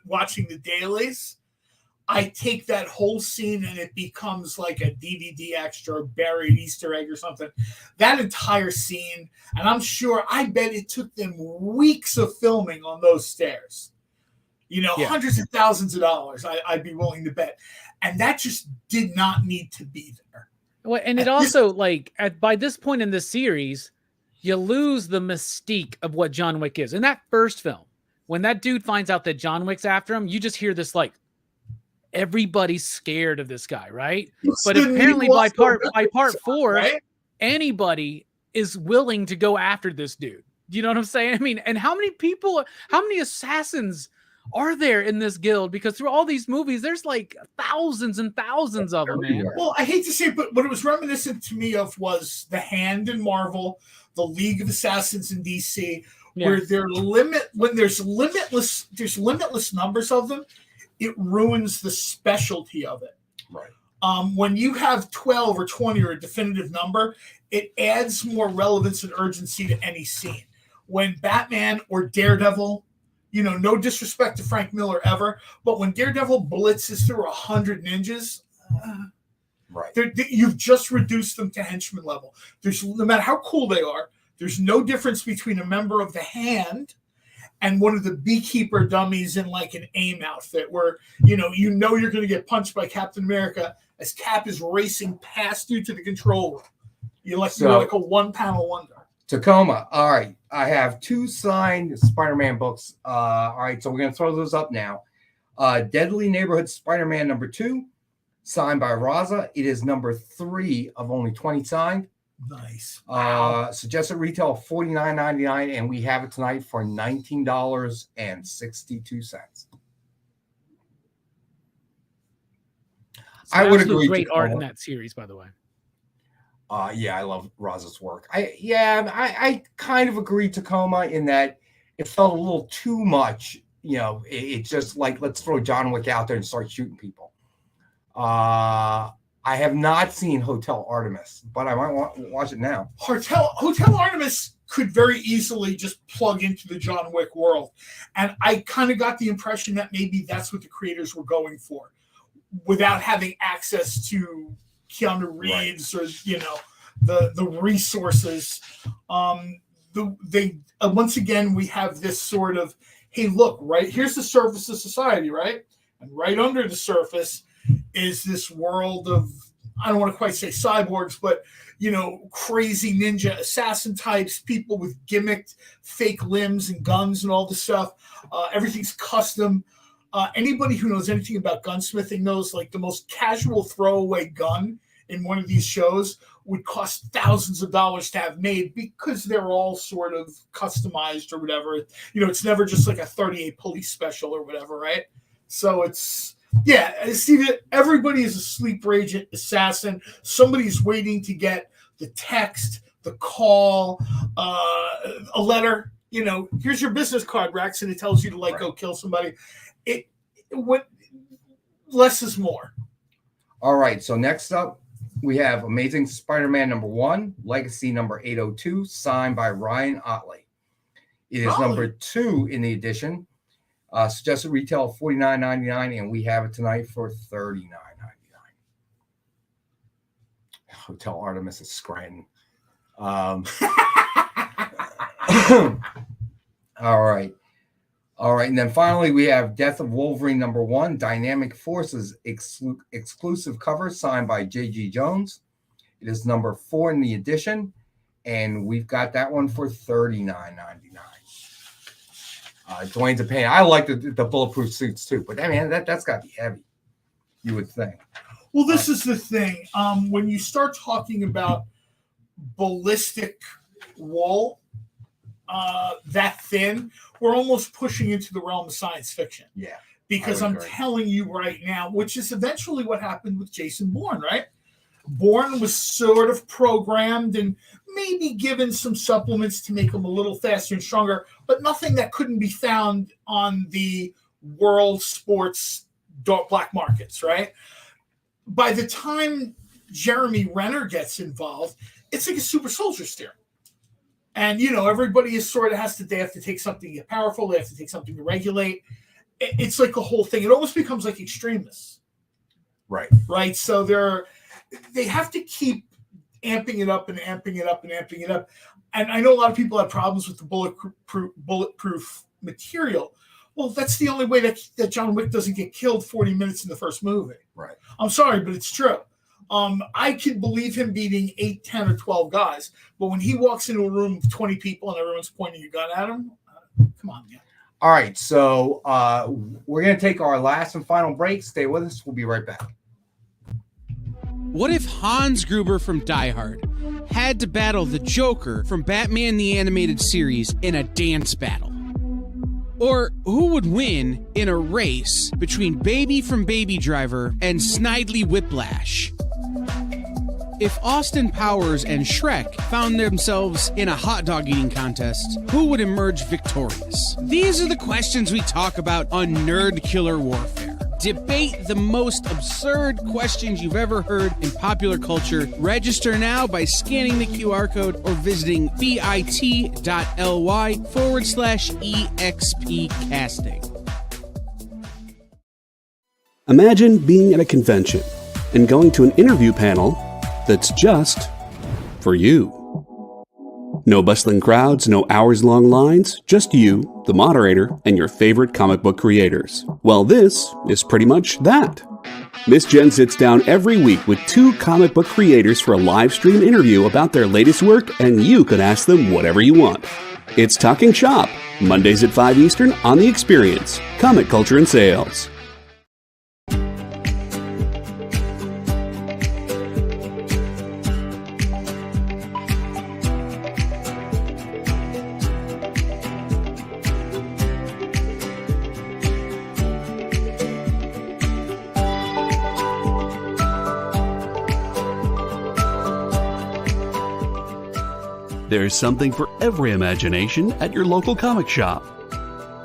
watching the dailies, I take that whole scene and it becomes like a DVD extra or buried Easter egg or something. That entire scene, and I bet it took them weeks of filming on those stairs. Hundreds of thousands of dollars, I'd be willing to bet. And that just did not need to be there. Well, and it also, by this point in the series, you lose the mystique of what John Wick is. In that first film, when that dude finds out that John Wick's after him, you just hear this everybody's scared of this guy, right? But apparently by part 4, right? Anybody is willing to go after this dude. You know what I'm saying? I mean, and how many assassins are there in this guild? Because through all these movies, there's thousands and thousands of them, man. Well, I hate to say it, but what it was reminiscent to me of was The Hand in Marvel, the League of Assassins in DC, where when there's limitless numbers of them, it ruins the specialty of it. Right. When you have 12 or 20 or a definitive number, it adds more relevance and urgency to any scene. When Batman or Daredevil, no disrespect to Frank Miller ever, but when Daredevil blitzes through 100 ninjas, right, you've just reduced them to henchman level. No matter how cool they are, there's no difference between a member of the Hand and one of the beekeeper dummies in an AIM outfit where, you're going to get punched by Captain America as Cap is racing past you to the control room. You're like a one-panel wonder. Tacoma. All right. I have 2 signed Spider-Man books. All right. So we're going to throw those up now. Deadly Neighborhood Spider-Man number 2, signed by Raza. It is number 3 of only 20 signed. Nice. Suggested retail of $49.99, and we have it tonight for $19.62. I would agree. Great art in that series, by the way. I love Raza's work. I kind of agree, Tacoma, in that it felt a little too much. It's just let's throw John Wick out there and start shooting people. I have not seen Hotel Artemis, but I might watch it now. Hotel Artemis could very easily just plug into the John Wick world. And I kind of got the impression that maybe that's what the creators were going for, without having access to Keanu Reeves or, the resources. Once again, we have this sort of, hey, look, right, here's the surface of society, right? And right under the surface is this world of, I don't want to quite say cyborgs, but, crazy ninja assassin types, people with gimmicked fake limbs and guns and all this stuff. Everything's custom. Anybody who knows anything about gunsmithing knows the most casual throwaway gun in one of these shows would cost thousands of dollars to have made because they're all sort of customized or whatever. It's never just a 38 police special or whatever, right? So it's, Steve, everybody is a sleeper agent assassin. Somebody's waiting to get the text, the call, a letter. Here's your business card, Rex, and it tells you to go kill somebody. Less is more. All right. So next up, we have Amazing Spider-Man number 1, Legacy number 802, signed by Ryan Otley. It is number 2 in the edition. Suggested retail of $49.99, and we have it tonight for $39.99. Hotel Artemis is Scranton. All right. And then finally, we have Death of Wolverine number 1, Dynamic Forces exclusive cover, signed by J.G. Jones. It is number 4 in the edition, and we've got that one for $39.99. Dwayne's a pain. I like the bulletproof suits too, but that's got to be heavy, you would think. Well, this is the thing. When you start talking about ballistic wool, that thin, we're almost pushing into the realm of science fiction. Yeah. Because I'm telling you right now, which is eventually what happened with Jason Bourne, right? Bourne was sort of programmed and maybe given some supplements to make him a little faster and stronger, but nothing that couldn't be found on the world sports black markets, right? By the time Jeremy Renner gets involved, it's like a super soldier serum. And, you know, everybody is sort of they have to take something to get powerful. They have to take something to regulate. It's like a whole thing. It almost becomes like extremists. Right. Right. So they have to keep amping it up and amping it up and amping it up. And I know a lot of people have problems with the bulletproof material. Well, that's the only way that John Wick doesn't get killed 40 minutes in the first movie. Right. I'm sorry, but it's true. I can believe him beating 8, 10, or 12 guys, but when he walks into a room with 20 people and everyone's pointing a gun at him, come on, man. All right, so we're going to take our last and final break. Stay with us. We'll be right back. What if Hans Gruber from Die Hard had to battle the Joker from Batman the Animated Series in a dance battle? Or who would win in a race between Baby from Baby Driver and Snidely Whiplash? If Austin Powers and Shrek found themselves in a hot dog eating contest, who would emerge victorious? These are the questions we talk about on Nerd Killer Warfare. Debate the most absurd questions you've ever heard in popular culture. Register now by scanning the QR code or visiting bit.ly/EXP casting. Imagine being at a convention and going to an interview panel that's just for you. No bustling crowds, no hours-long lines, just you, the moderator, and your favorite comic book creators. Well, this is pretty much that. Miss Jen sits down every week with 2 comic book creators for a live stream interview about their latest work, and you can ask them whatever you want. It's Talking Shop, Mondays at 5 Eastern on The Experience, Comic Culture and Sales. There's something for every imagination at your local comic shop.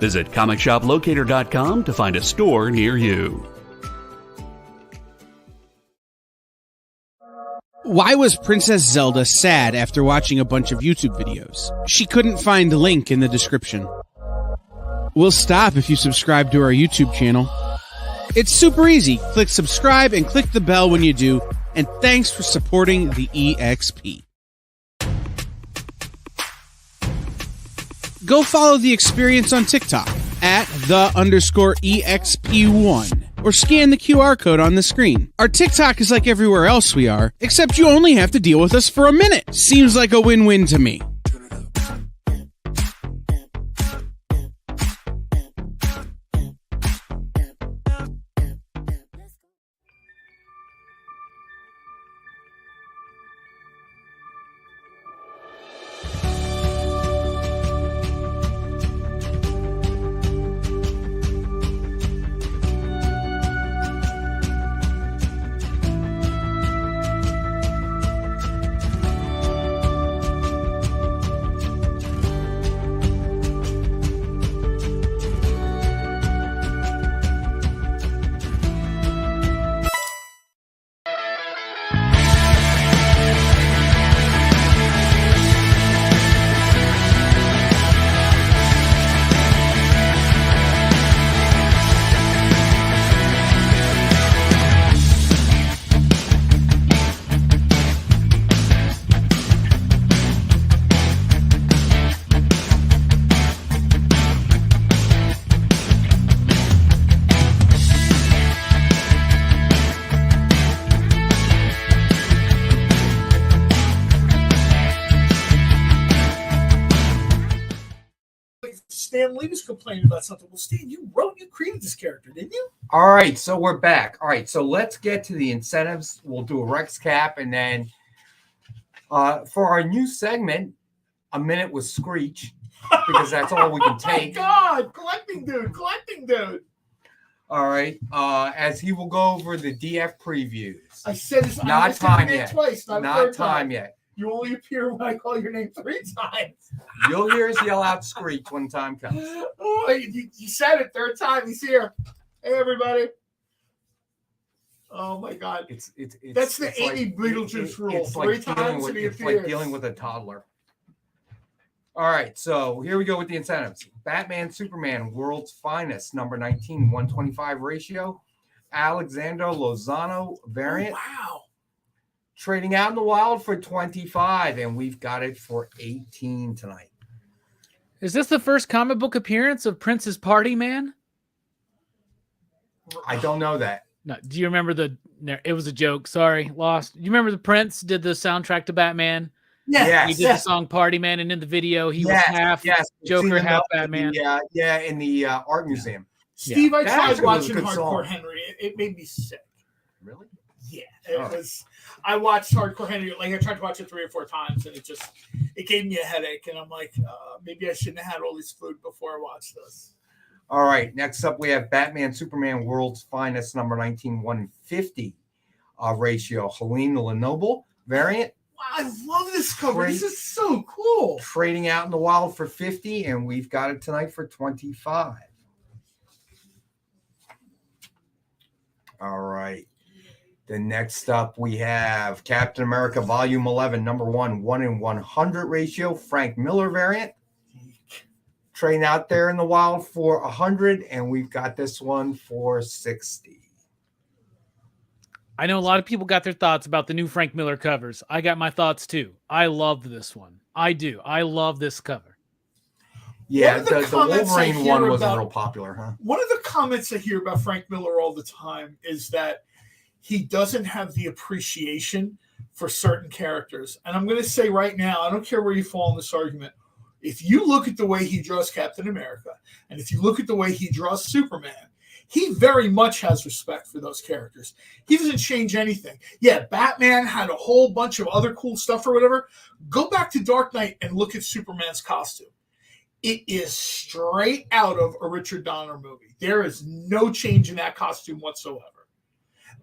Visit comicshoplocator.com to find a store near you. Why was Princess Zelda sad after watching a bunch of YouTube videos? She couldn't find the link in the description. We'll stop if you subscribe to our YouTube channel. It's super easy. Click subscribe and click the bell when you do. And thanks for supporting the EXP. Go follow The Experience on TikTok at @the_EXP1 or scan the QR code on the screen. Our TikTok is like everywhere else we are, except you only have to deal with us for a minute. Seems like a win-win to me. Stan Lee was complaining about something. Well, Stan, you created this character, didn't you? All right, so we're back. All right, so let's get to the incentives. We'll do a Rex cap, and then for our new segment, A Minute with Screech. because that's all we can Oh my take. God, collecting dude. All right. As he will go over the DF previews. I said it's Not time yet. Twice, not Not time yet. You only appear when I call your name 3 times. You'll hear us yell out screech when time comes. Oh, you said it, 3rd time. He's here. Hey, everybody. Oh my God. It's That's the it's Amy Beetlejuice rule. It's 3 like times and he it's appears. like dealing with a toddler. All right, so here we go with the incentives. Batman, Superman, World's Finest, number 19, 125 ratio. Alexander Lozano variant. Oh, wow. Trading out in the wild for 25, and we've got it for 18 tonight. Is this the first comic book appearance of Prince's Party Man? I don't know that. No. Do you remember it was a joke. Sorry, lost. You remember the Prince did the soundtrack to Batman? Yeah. He did the song Party Man, and in the video, he was half Joker, half Batman. In the art museum. Steve, I tried actually was a watching good Hardcore song. Henry. It made me sick. Really? Yeah, it was. I watched Hardcore Henry. Like I tried to watch it 3 or 4 times, and it gave me a headache. And I'm like, maybe I shouldn't have had all this food before I watched this. All right. Next up, we have Batman, Superman, World's Finest, number 19, 150 ratio. Helene Lenoble variant. I love this cover. This is so cool. Trading out in the wild for 50, and we've got it tonight for 25. All right. Then next up, we have Captain America Volume 11, number 1, 1-in-100 ratio, Frank Miller variant. Trading out there in the wild for 100, and we've got this one for 60. I know a lot of people got their thoughts about the new Frank Miller covers. I got my thoughts too. I love this one. I do. I love this cover. Yeah, the Wolverine one wasn't real popular, huh? One of the comments I hear about Frank Miller all the time is that he doesn't have the appreciation for certain characters. And I'm going to say right now, I don't care where you fall in this argument. If you look at the way he draws Captain America, and if you look at the way he draws Superman, he very much has respect for those characters. He doesn't change anything. Yeah, Batman had a whole bunch of other cool stuff or whatever. Go back to Dark Knight and look at Superman's costume. It is straight out of a Richard Donner movie. There is no change in that costume whatsoever.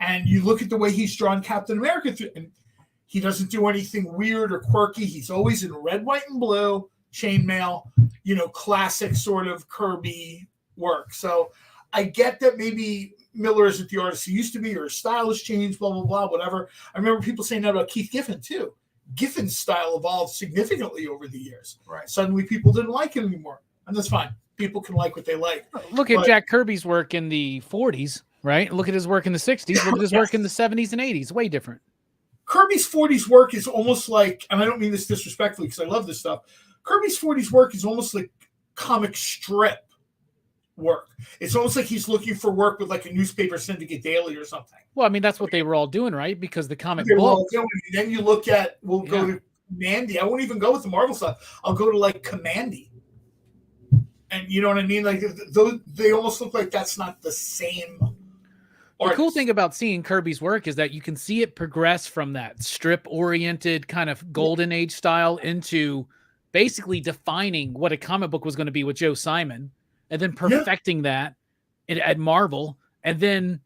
And you look at the way he's drawn Captain America, and he doesn't do anything weird or quirky. He's always in red, white, and blue, chainmail, classic sort of Kirby work. So I get that maybe Miller isn't the artist he used to be, or his style has changed, blah, blah, blah, whatever. I remember people saying that about Keith Giffen, too. Giffen's style evolved significantly over the years. Right. Suddenly people didn't like it anymore. And that's fine. People can like what they like. Look at Jack Kirby's work in the 40s, right? Look at his work in the 60s. Look at his work in the 70s and 80s. Way different. Kirby's 40s work is almost like, and I don't mean this disrespectfully because I love this stuff, Kirby's 40s work is almost like comic strip work. It's almost like he's looking for work with like a newspaper syndicate daily or something. Well, I mean, that's what they were all doing, right? Because the comic They were all book. doing it. Then you look at, we'll go to Mandy. I won't even go with the Marvel stuff. I'll go to like Commandy. And you know what I mean? Like they almost look like that's not the same. The cool thing about seeing Kirby's work is that you can see it progress from that strip-oriented kind of golden age style into basically defining what a comic book was going to be with Joe Simon, and then perfecting that at Marvel. And then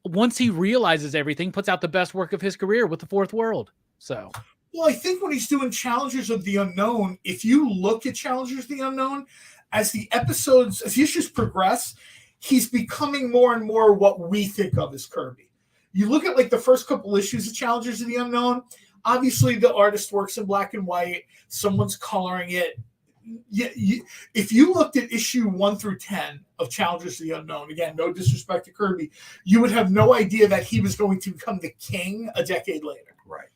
once he realizes everything, puts out the best work of his career with the Fourth World. So, well, I think when he's doing Challengers of the Unknown, if you look at Challengers of the Unknown, as the issues progress, he's becoming more and more what we think of as Kirby. You look at like the first couple issues of Challengers of the Unknown, obviously the artist works in black and white, someone's coloring it. If you looked at issue 1 through 10 of Challengers of the Unknown, again, no disrespect to Kirby, you would have no idea that he was going to become the king a decade later. Right.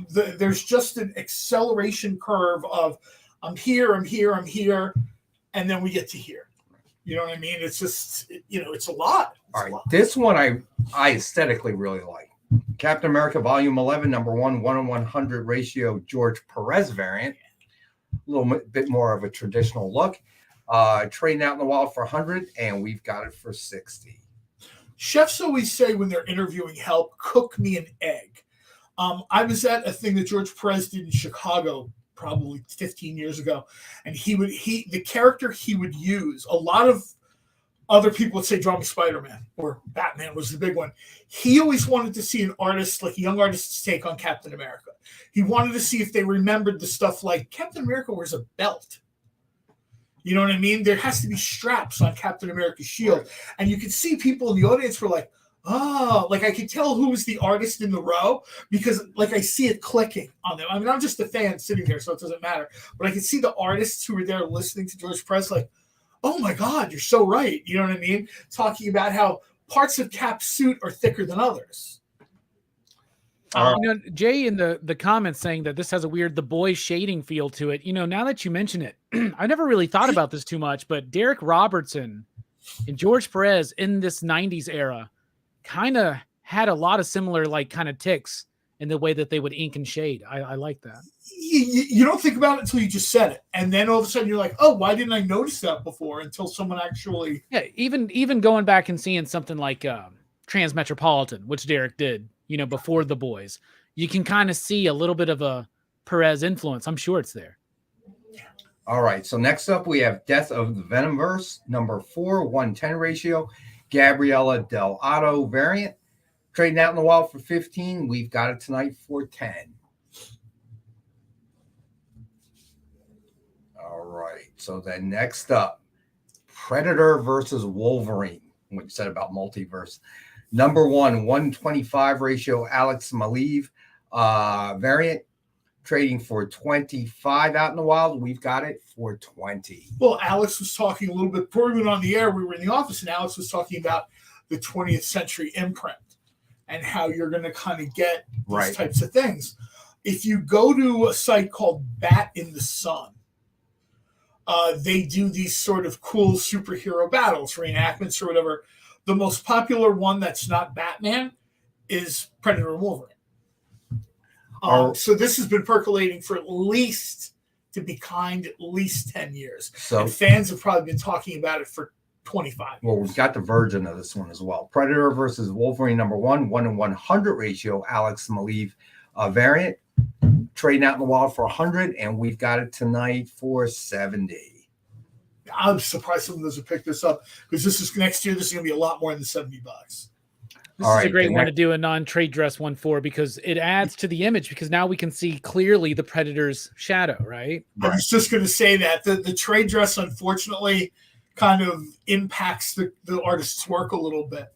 There's just an acceleration curve of I'm here, and then we get to here. You know what I mean? It's just, it's a lot. All right. This one I aesthetically really like. Captain America Volume 11, number 1, 1-in-100 ratio, George Perez variant. A little bit more of a traditional look. Trading out in the wild for 100, and we've got it for 60. Chefs always say when they're interviewing help, cook me an egg. I was at a thing that George Perez did in Chicago probably 15 years ago, and the character he would use, a lot of other people would say draw me Spider-Man or Batman was the big one. He always wanted to see an artist, like a young artist's take on Captain America. He wanted to see if they remembered the stuff like Captain America wears a belt. You know what I mean? There has to be straps on Captain America's shield. And you could see people in the audience were like, oh, like I could tell who was the artist in the row because like I see it clicking on them. I mean, I'm just a fan sitting there, so it doesn't matter. But I could see the artists who were there listening to George Perez like, oh my God, you're so right. You know what I mean? Talking about how parts of Cap's suit are thicker than others. Jay in the comments saying that this has a weird The Boys shading feel to it. Now that you mention it, I never really thought about this too much, but Derek Robertson and George Perez in this 90s era kind of had a lot of similar like kind of ticks in the way that they would ink and shade. I like that. You don't think about it until you just said it. And then all of a sudden you're like, oh, why didn't I notice that before until someone actually... Yeah, even going back and seeing something like Transmetropolitan, which Derek did, before The Boys, you can kind of see a little bit of a Perez influence. I'm sure it's there. All right. So next up, we have Death of the Venomverse, number 4, 110 ratio, Gabriella Del Otto variant. Trading out in the wild for 15. We've got it tonight for 10. All right. So then next up, Predator versus Wolverine. What you said about multiverse. Number 1, 125 ratio, Alex Maleev variant. Trading for 25 out in the wild. We've got it for 20. Well, Alex was talking a little bit before we went on the air. We were in the office, and Alex was talking about the 20th century imprint and how you're going to kind of get these types of things. If you go to a site called Bat in the Sun, they do these sort of cool superhero battles, reenactments or whatever. The most popular one that's not Batman is Predator and Wolverine. So this has been percolating for at least 10 years. And fans have probably been talking about it for 25 years. Well, we've got the version of this one as well. Predator versus Wolverine, number 1, 1:100 ratio, Alex Maleev variant. Trading out in the wild for 100, and we've got it tonight for 70. I'm surprised someone doesn't pick this up because next year. This is going to be a lot more than $70. This is a great one to do a non-trade dress one for because it adds to the image because now we can see clearly the Predator's shadow, right? I was just going to say that the trade dress, unfortunately, kind of impacts the artist's work a little bit.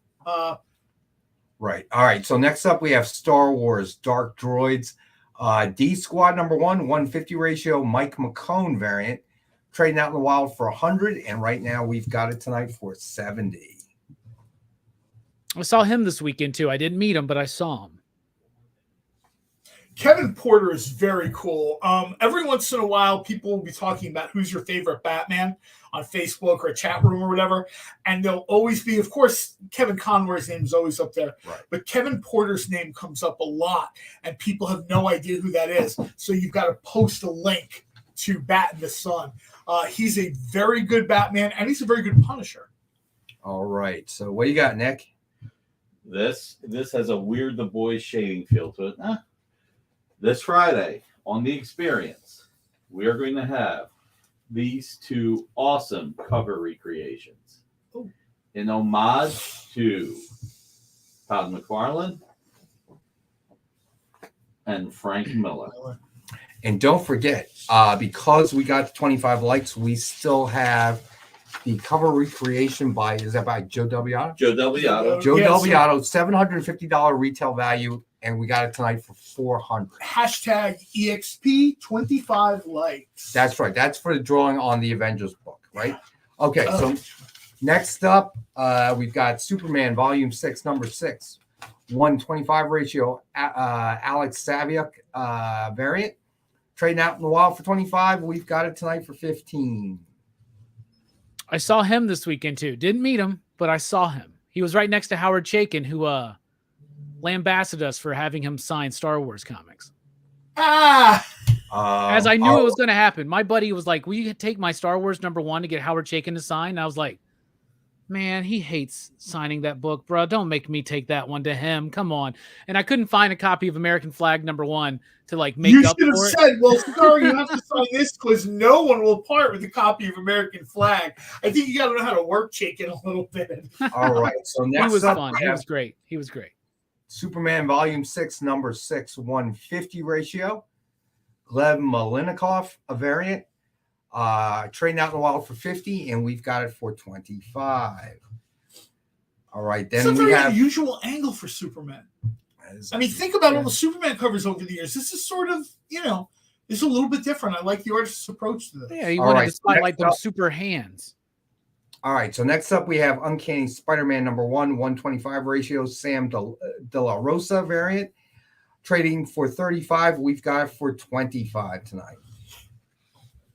Right. All right. So next up, we have Star Wars Dark Droids. D Squad number 1, 150 ratio, Mike McCone variant. Trading out in the wild for 100, and right now we've got it tonight for 70. I saw him this weekend too. I didn't meet him, but I saw him. Kevin Porter is very cool. Every once in a while, people will be talking about who's your favorite Batman on Facebook or a chat room or whatever, and there'll always be, of course, Kevin Conroy's name is always up there, but Kevin Porter's name comes up a lot, and people have no idea who that is. So you've got to post a link to Bat in the Sun. He's a very good Batman, and he's a very good Punisher. All right. So what you got, Nick? This has a weird The Boys shading feel to it. This Friday on The Experience, we are going to have these two awesome cover recreations in homage to Todd McFarlane and Frank Miller. And don't forget, because we got 25 likes, we still have the cover recreation by Joe Delviato? Joe Delviato. Joe Delviato, $750 retail value, and we got it tonight for 400. Hashtag EXP 25 likes. That's right. That's for the drawing on the Avengers book, right? Okay, so next up, we've got Superman Volume 6, number 6, 125 ratio, Alex Saviuk variant. Trading out in the wild for 25. We've got it tonight for 15. I saw him this weekend too. Didn't meet him, but I saw him. He was right next to Howard Chaykin, who lambasted us for having him sign Star Wars comics. As I knew it was going to happen. My buddy was like, will you take my Star Wars number 1 to get Howard Chaykin to sign? And I was like, Man, he hates signing that book, bro. Don't make me take that one to him. Come on. And I couldn't find a copy of American Flag #1 to like make up should have for it. said, well, sir, you have to sign this because no one will part with a copy of American Flag. I think you got to know how to work chicken a little bit. All right. So next He was up, fun. we He have was great. He was great. Superman Volume 6, number 6, 150 ratio. Gleb Malinikov, a variant. Trading out in the wild for 50, and we've got it for 25. All right, then it's a we very have unusual angle for Superman. I mean, think about all the Superman covers over the years. This is sort of, this is a little bit different. I like the artist's approach to this. Yeah, he All wanted right, to spotlight next them up- super hands. All right, so next up we have Uncanny Spider-Man number 1, 125 ratio, Sam De La Rosa variant. Trading for 35. We've got it for 25 tonight.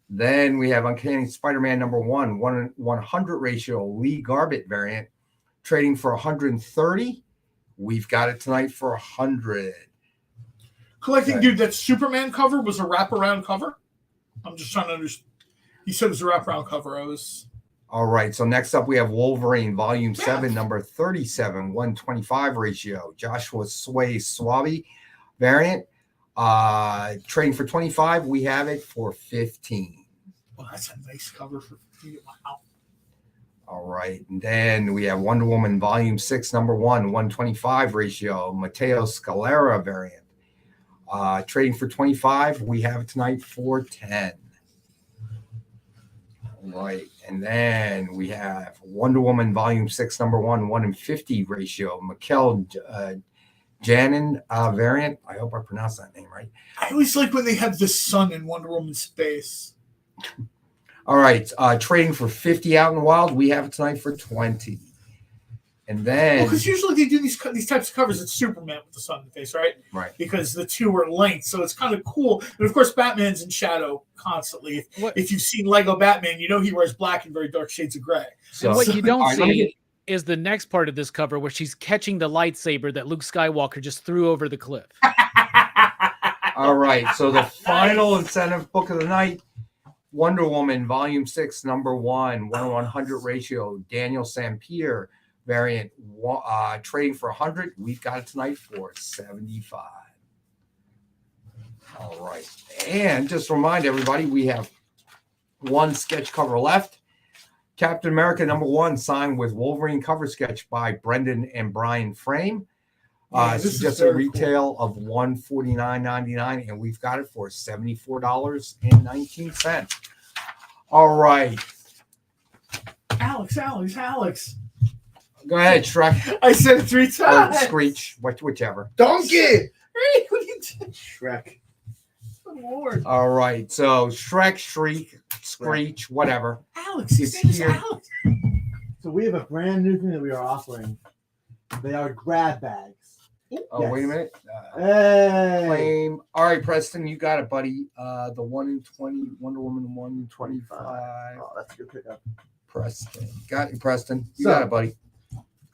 Then we have Uncanny Spider-Man number 1, 100 ratio, Lee Garbett variant. Trading for 130. We've got it tonight for 100. Collecting, dude, that Superman cover was a wraparound cover? I'm just trying to understand. He said it was a wraparound cover. All right, so next up we have Wolverine Volume 7, number 37, 125 ratio, Joshua Sway Swaby variant. Trading for 25. We have it for 15. Well, that's a nice cover for wow. All right, and then we have Wonder Woman Volume 6, number 1, 125 ratio, Matteo Scalera variant. Trading for 25. We have it tonight for 10. All right, and then we have Wonder Woman Volume 6, number 1, 1-50 ratio, Mikkel Janin variant. I hope I pronounced that name right. I always like when they have the sun in Wonder Woman's face. All right, trading for 50 out in the wild. We have it tonight for 20. And then, because usually they do these types of covers. It's Superman with the sun in the face, right? Right. Because the two are linked, so it's kind of cool. And of course, Batman's in shadow constantly. If you've seen Lego Batman, you know he wears black and very dark shades of gray. So what you don't see is the next part of this cover where she's catching the lightsaber that Luke Skywalker just threw over the cliff. All right, so the final incentive book of the night, Wonder Woman Volume 6, number 1, 1-100 ratio, Daniel Sampier variant, trading for 100. We've got it tonight for 75. All right, and just remind everybody, we have one sketch cover left. Captain America number 1, signed with Wolverine cover sketch by Brendan and Brian Frame. This is just a retail of $149.99, and we've got it for $74.19. All right. Alex. Go ahead, Shrek. I said it 3 times. Or Screech, whichever. Donkey. Hey, what are you doing? Shrek. Oh, Lord. All right, so Shrek, Shriek, Screech, whatever. Alex, his name is Alex. So we have a brand new thing that we are offering. They are grab bags. Oh, Yes. wait a minute. Hey. Claim. All right, Preston, you got it, buddy. The 1-in-20 Wonder Woman 1-in-25. Oh, that's a good pickup. Preston. Got it, Preston. You So- got it, buddy.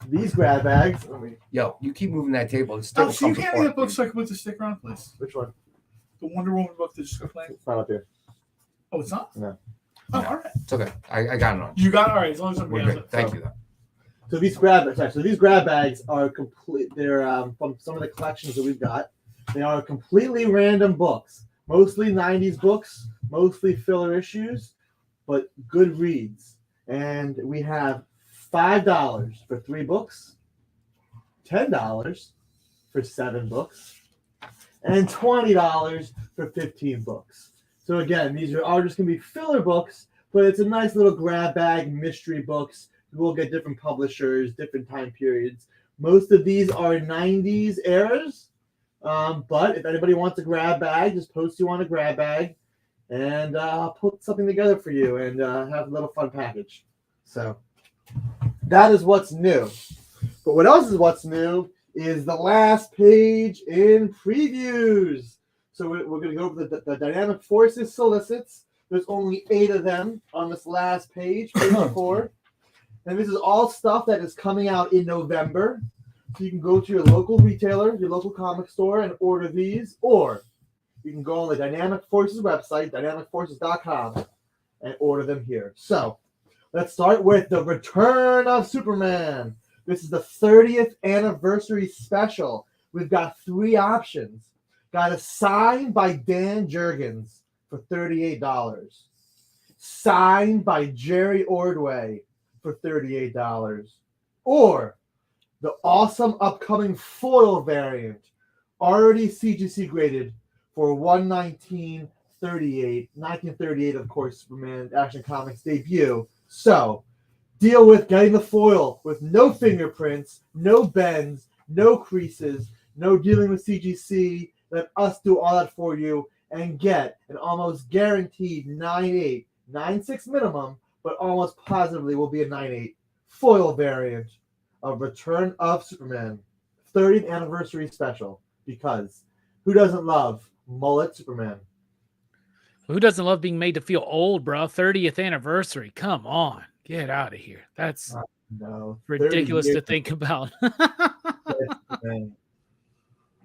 These grab bags. Yo, you keep moving that table. It's still So you can't get a book so I can put the sticker on, please? Which one? The Wonder Woman book that just got playing? It's not up here. Oh, it's not? No. Oh, all right. It's okay. I got it on. You got it? All right, as long as I'm We're good. Thank you, though. So these grab bags are complete. They're from some of the collections that we've got. They are completely random books, mostly 90s books, mostly filler issues, but good reads. And we have $5 for 3 books, $10 for 7 books, and $20 for 15 books. So again, these are just going to be filler books, but it's a nice little grab bag, mystery books. We'll get different publishers, different time periods. Most of these are 90s eras, but if anybody wants a grab bag, just post you on a grab bag, and I'll put something together for you and have a little fun package. So that is what's new. But what else is what's new is the last page in previews. So we're going to go over the Dynamic Forces solicits. There's only 8 of them on this last page, page 4. And this is all stuff that is coming out in November. So you can go to your local retailer, your local comic store, and order these. Or you can go on the Dynamic Forces website, dynamicforces.com, and order them here. So Let's start with the Return of Superman. This is the 30th anniversary special. We've got 3 options. Got a signed by Dan Jurgens for $38. Signed by Jerry Ordway for $38. Or the awesome upcoming foil variant, already CGC graded for $119.38. 1938, of course, Superman Action Comics debut. So, deal with getting the foil with no fingerprints, no bends, no creases, no dealing with CGC. Let us do all that for you and get an almost guaranteed 9.8, 9.6 minimum, but almost positively will be a 9.8 foil variant of Return of Superman 30th anniversary special. Because who doesn't love mullet Superman? Who doesn't love being made to feel old, bro? 30th anniversary. Come on. Get out of here. That's no ridiculous to think about.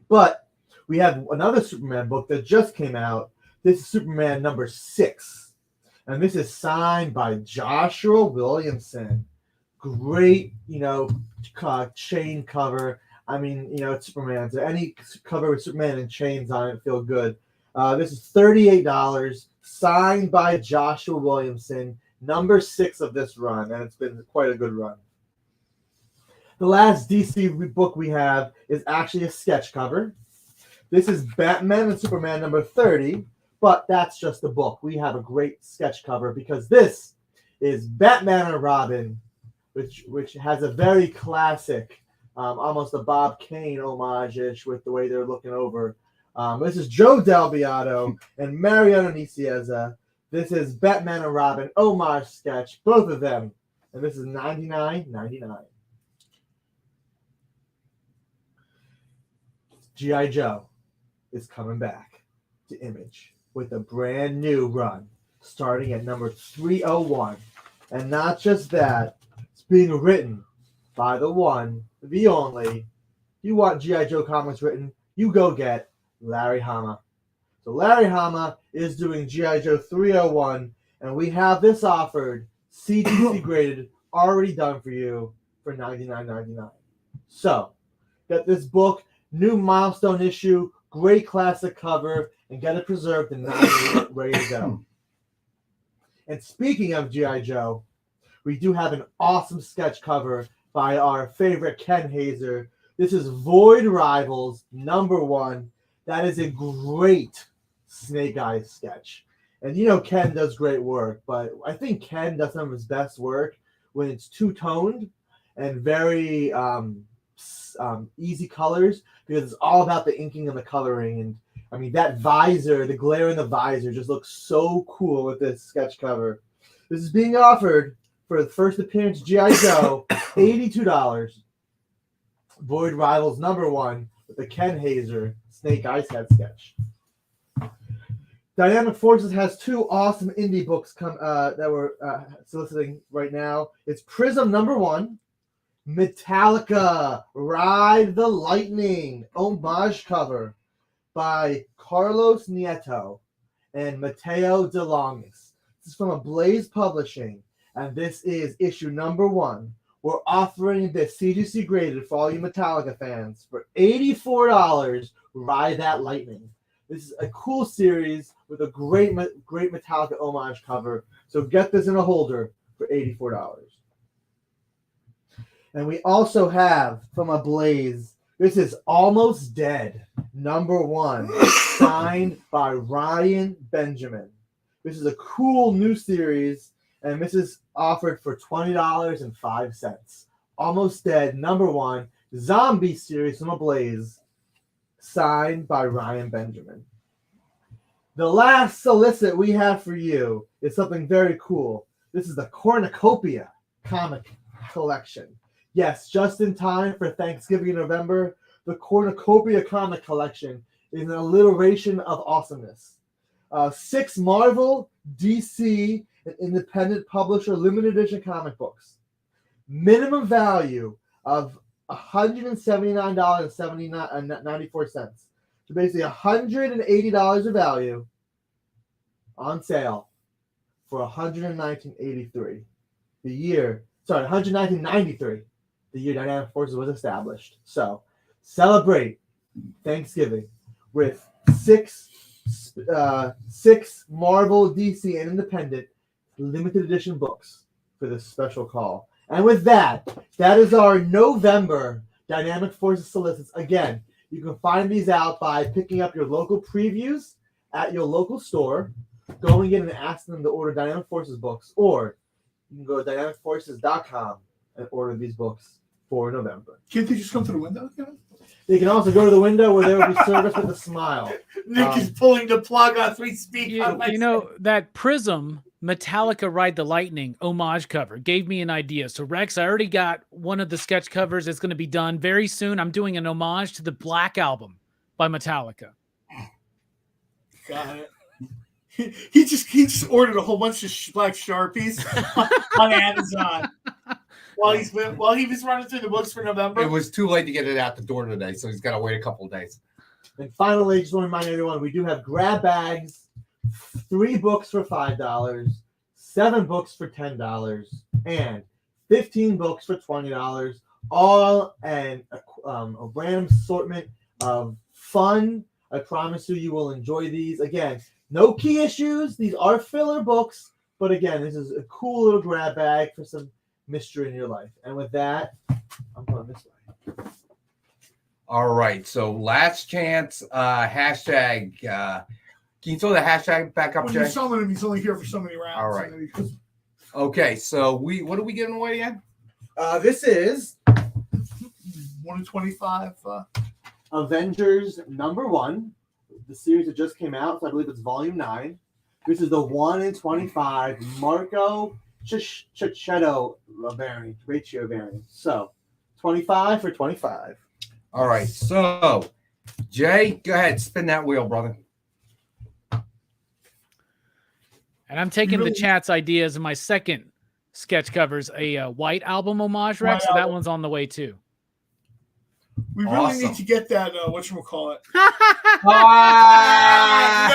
But we have another Superman book that just came out. This is Superman number 6. And this is signed by Joshua Williamson. Great, chain cover. I mean, it's Superman. So any cover with Superman and chains on it feel good. This is $38, signed by Joshua Williamson, number 6 of this run, and it's been quite a good run. The last DC book we have is actually a sketch cover. This is Batman and Superman number 30, but that's just a book. We have a great sketch cover because this is Batman and Robin, which has a very classic, almost a Bob Kane homage-ish with the way they're looking over. This is Joe Del Beato and Mariano Nicieza. This is Batman and Robin homage sketch, both of them, and this is $99.99. G.I. Joe is coming back to Image with a brand new run, starting at number 301, and not just that, it's being written by the one, the only. You want G.I. Joe comics written, you go get Larry Hama. So Larry Hama is doing G.I. Joe 301, and we have this offered, CGC graded, already done for you for $99.99. So, get this book, new milestone issue, great classic cover, and get it preserved and ready to go. And speaking of G.I. Joe, we do have an awesome sketch cover by our favorite Ken Hazer. This is Void Rivals number 1. That is a great Snake Eyes sketch. And Ken does great work, but I think Ken does some of his best work when it's two-toned and very easy colors, because it's all about the inking and the coloring. And I mean, that visor, the glare in the visor just looks so cool with this sketch cover. This is being offered for the first appearance G.I. Joe, $82. Void Rivals number 1 with the Ken Hazer Snake Eyes head sketch. Dynamic Forces has 2 awesome indie books that we're soliciting right now. It's Prism number 1, Metallica Ride the Lightning homage cover by Carlos Nieto and Mateo De Longis. This is from Ablaze Publishing, and this is issue number 1. We're offering this CGC graded for all you Metallica fans for $84. Ride That Lightning. This is a cool series with a great Metallica homage cover. So get this in a holder for $84. And we also have from Ablaze, this is Almost Dead, number 1, signed by Ryan Benjamin. This is a cool new series, and this is offered for $20.05. Almost Dead, number 1, zombie series from Ablaze, signed by Ryan Benjamin. The last solicit we have for you is something very cool. This is the Cornucopia comic collection. Yes, just in time for Thanksgiving in November, the Cornucopia comic collection is an alliteration of awesomeness. 6 Marvel, DC, and independent publisher limited edition comic books. Minimum value of $179.94. So basically $180 of value on sale for $119.83. 1993, the year Dynamic Forces was established. So celebrate Thanksgiving with six Marvel, DC, and Independent limited edition books for this special call. And with that is our November Dynamic Forces solicits. Again, you can find these out by picking up your local previews at your local store, going in and asking them to order Dynamic Forces books, or you can go to dynamicforces.com and order these books for November. Can't they just come to the window? They can also go to the window where there will be service with a smile. Nick is pulling the plug on 3 speed. You know, that Prism Metallica Ride the Lightning homage cover gave me an idea. So, Rex, I already got one of the sketch covers. It's going to be done very soon. I'm doing an homage to the Black Album by Metallica. Got it. He just ordered a whole bunch of black Sharpies on Amazon while he was running through the books for November. It was too late to get it out the door today, so he's got to wait a couple of days. And finally, just want to remind everyone, we do have grab bags, 3 books for $5, 7 books for $10, and 15 books for $20. All and a random assortment of fun. I promise you will enjoy these. Again, no key issues. These are filler books, but again, this is a cool little grab bag for some mystery in your life. And with that, I'm going this way. All right, so last chance hashtag. Can you throw the hashtag back up, When Jay? you summon him, he's only here for so many rounds. All right. Okay, so what are we giving away again? This is 1 in 25. Avengers #1, the series that just came out. So I believe it's volume 9. This is the 1 in 25 Marco Cicchetto variant, ratio variant. So 25 for 25. All right, so Jay, go ahead, spin that wheel, brother. And I'm taking the chat's ideas. And my second sketch covers a White Album homage, Rex. So that one's on the way too. We really need to get that, whatchamacallit.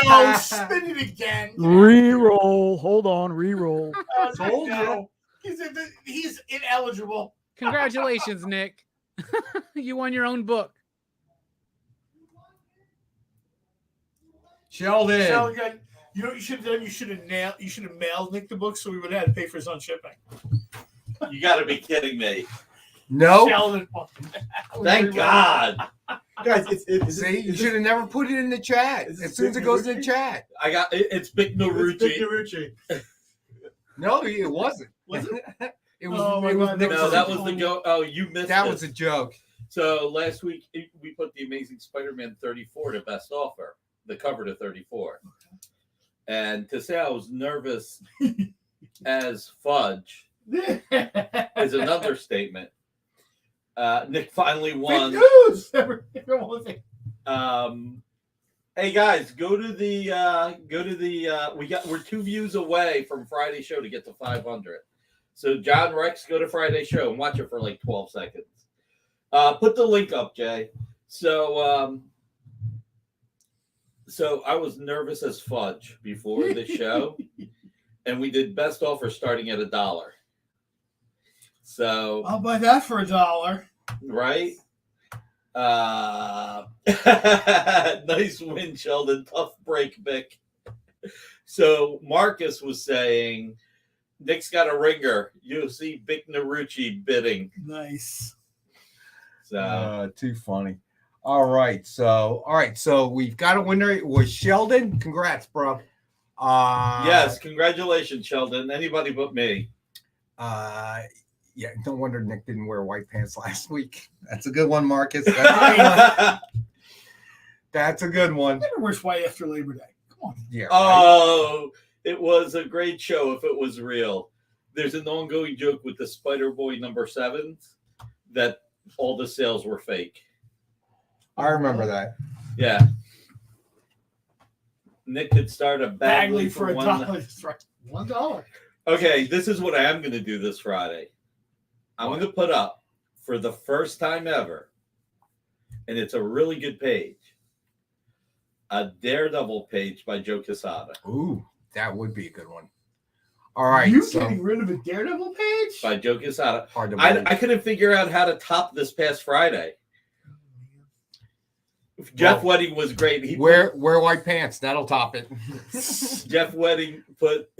No, spin it again. Reroll. Hold on, reroll. Told you. He's ineligible. Congratulations, Nick. You won your own book. Sheldon. You know what you should have done? You should have mailed Nick the book so we would have had to pay for his own shipping. You got to be kidding me. No. Sheldon. Thank God. Guys, See, you should have never put it in the chat. As soon as it goes in the chat. I got it's Big Narucci. No, it wasn't. Was it? It was. Oh my it was God, Nick. No, that was the go. Oh, you missed That it. was a joke. So last week we put the Amazing Spider-Man 34 to best offer, the cover to 34. And to say I was nervous as fudge is another statement. Nick finally won. Big news. Hey guys, we're 2 views away from Friday's show to get to 500. So John Rex, go to Friday's show and watch it for like 12 seconds. Put the link up, Jay. So I was nervous as fudge before the show, and we did best offer starting at $1. So I'll buy that for $1. Right? Nice win, Sheldon. Tough break, Vic. So Marcus was saying, Nick's got a ringer. You'll see Big Narucci bidding. Nice. So Too funny. All right, so we've got a winner. It was Sheldon. Congrats, bro. yes, congratulations, Sheldon. Anybody but me. Yeah, no wonder Nick didn't wear white pants last week. That's a good one, Marcus. That's a good one. Never wears white after Labor Day. Come on. Yeah. Right. Oh, it was a great show if it was real. There's an ongoing joke with the Spider Boy #7 that all the sales were fake. I remember that. Yeah. Nick could start a Bagley for $1. $1. That's right. $1. Okay, this is what I am going to do this Friday. I'm going to put up for the first time ever, and it's a really good page, a Daredevil page by Joe Quesada. Ooh, that would be a good one. All right. You so getting rid of a Daredevil page? By Joe Quesada. hard to believe. I couldn't figure out how to top this past Friday. Jeff Wedding was great. He wear white pants. That'll top it. Jeff Wedding put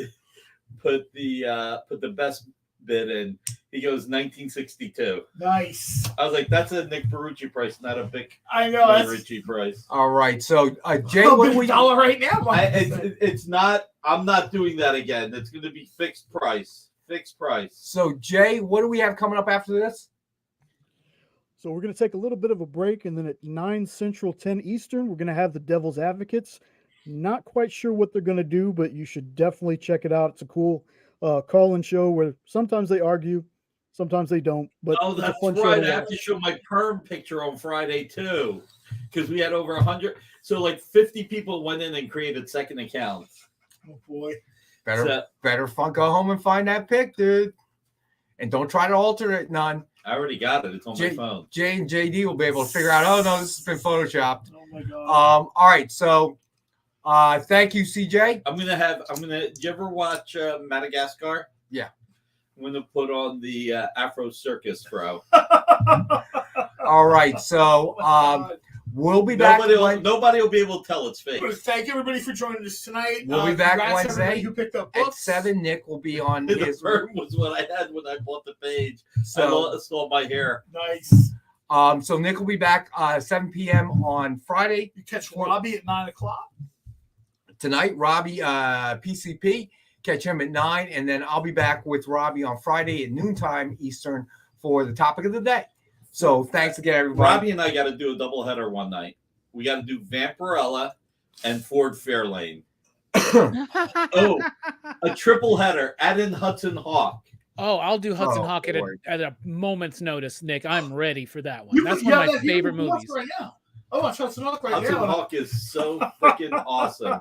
the best bid in. He goes 1962. Nice. I was like, that's a Nick Barucci price, not a big I know. That's Barucci price. All right. So Jay, a what big we dollar right now. It's not. I'm not doing that again. It's going to be fixed price. Fixed price. So Jay, what do we have coming up after this? So we're going to take a little bit of a break, and then at 9 Central, 10 Eastern, we're going to have the Devil's Advocates. Not quite sure what they're going to do, but you should definitely check it out. It's a cool call-in show where sometimes they argue, sometimes they don't. But Oh, it's a that's fun show right. to I have watch. to show my perm picture on Friday too, because we had over 100. So like 50 people went in and created second accounts. Oh boy. Better fun. Go home and find that pic, dude. And don't try to alter it none. I already got it. It's on my phone. Jay and JD will be able to figure out, oh no, this has been photoshopped. Oh my god. All right, so thank you, CJ. Do you ever watch Madagascar? Yeah. I'm gonna put on the Afro Circus fro. All right, so we'll be back. Nobody will be able to tell it's fake. Thank everybody for joining us tonight. We'll be back congrats Wednesday everybody who picked up at books. 7. Nick will be on The his. perm was what I had when I bought the page. So, I stole my hair. Nice. so Nick will be back 7 p.m. on Friday. You catch Robbie at 9 o'clock. Tonight, Robbie PCP. Catch him at 9, and then I'll be back with Robbie on Friday at noontime Eastern for the topic of the day. So thanks again, everybody. Robbie and I got to do a doubleheader one night. We got to do Vampirella and Ford Fairlane. Oh, a triple header. Add in Hudson Hawk. Oh, I'll do Hudson Hawk at a moment's notice, Nick. I'm ready for that one. That's one of my favorite movies. Right now. Oh, watch Hudson Hawk right Hudson now. Hawk is so freaking awesome.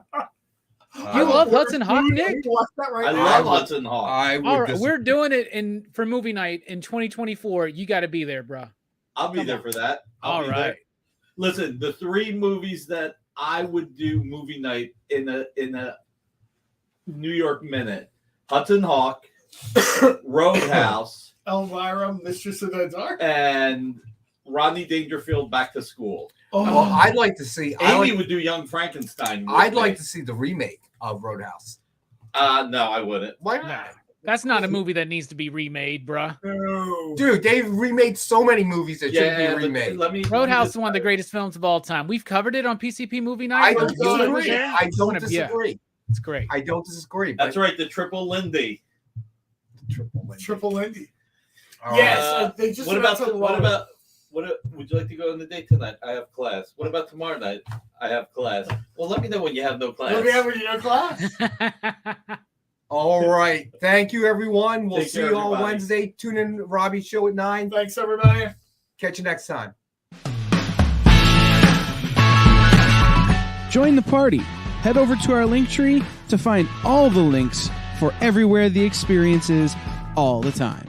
You love Hudson Hawk, Nick? I love Hudson Hawk. All right, we're doing it for movie night in 2024. You got to be there, bro. I'll be there for that. All right. There. Listen, the 3 movies that I would do movie night in a New York minute: Hudson Hawk, Roadhouse, Elvira, Mistress of the Dark, and Rodney Dangerfield Back to School. Oh, well, I'd like to see. Amy would do Young Frankenstein. I'd like to see the remake of Roadhouse. No, I wouldn't. Why not? That's not a movie that needs to be remade, bruh. No. Dude, they've remade so many movies that shouldn't be remade. Roadhouse is one of the greatest films of all time. We've covered it on PCP Movie Night. I don't disagree. I don't disagree. Yeah, it's great. I don't disagree. That's right, the Triple Lindy. Triple Lindy. Yes. They just what about would you like to go on the date tonight? I have class. What about tomorrow night? I have class. Well, let me know when you have no class. Let me know when you have class. All right. Thank you, everyone. We'll Take see care, you all everybody. Wednesday. Tune in to Robbie's show at 9. Thanks, everybody. Catch you next time. Join the party. Head over to our link tree to find all the links for everywhere the experience is all the time.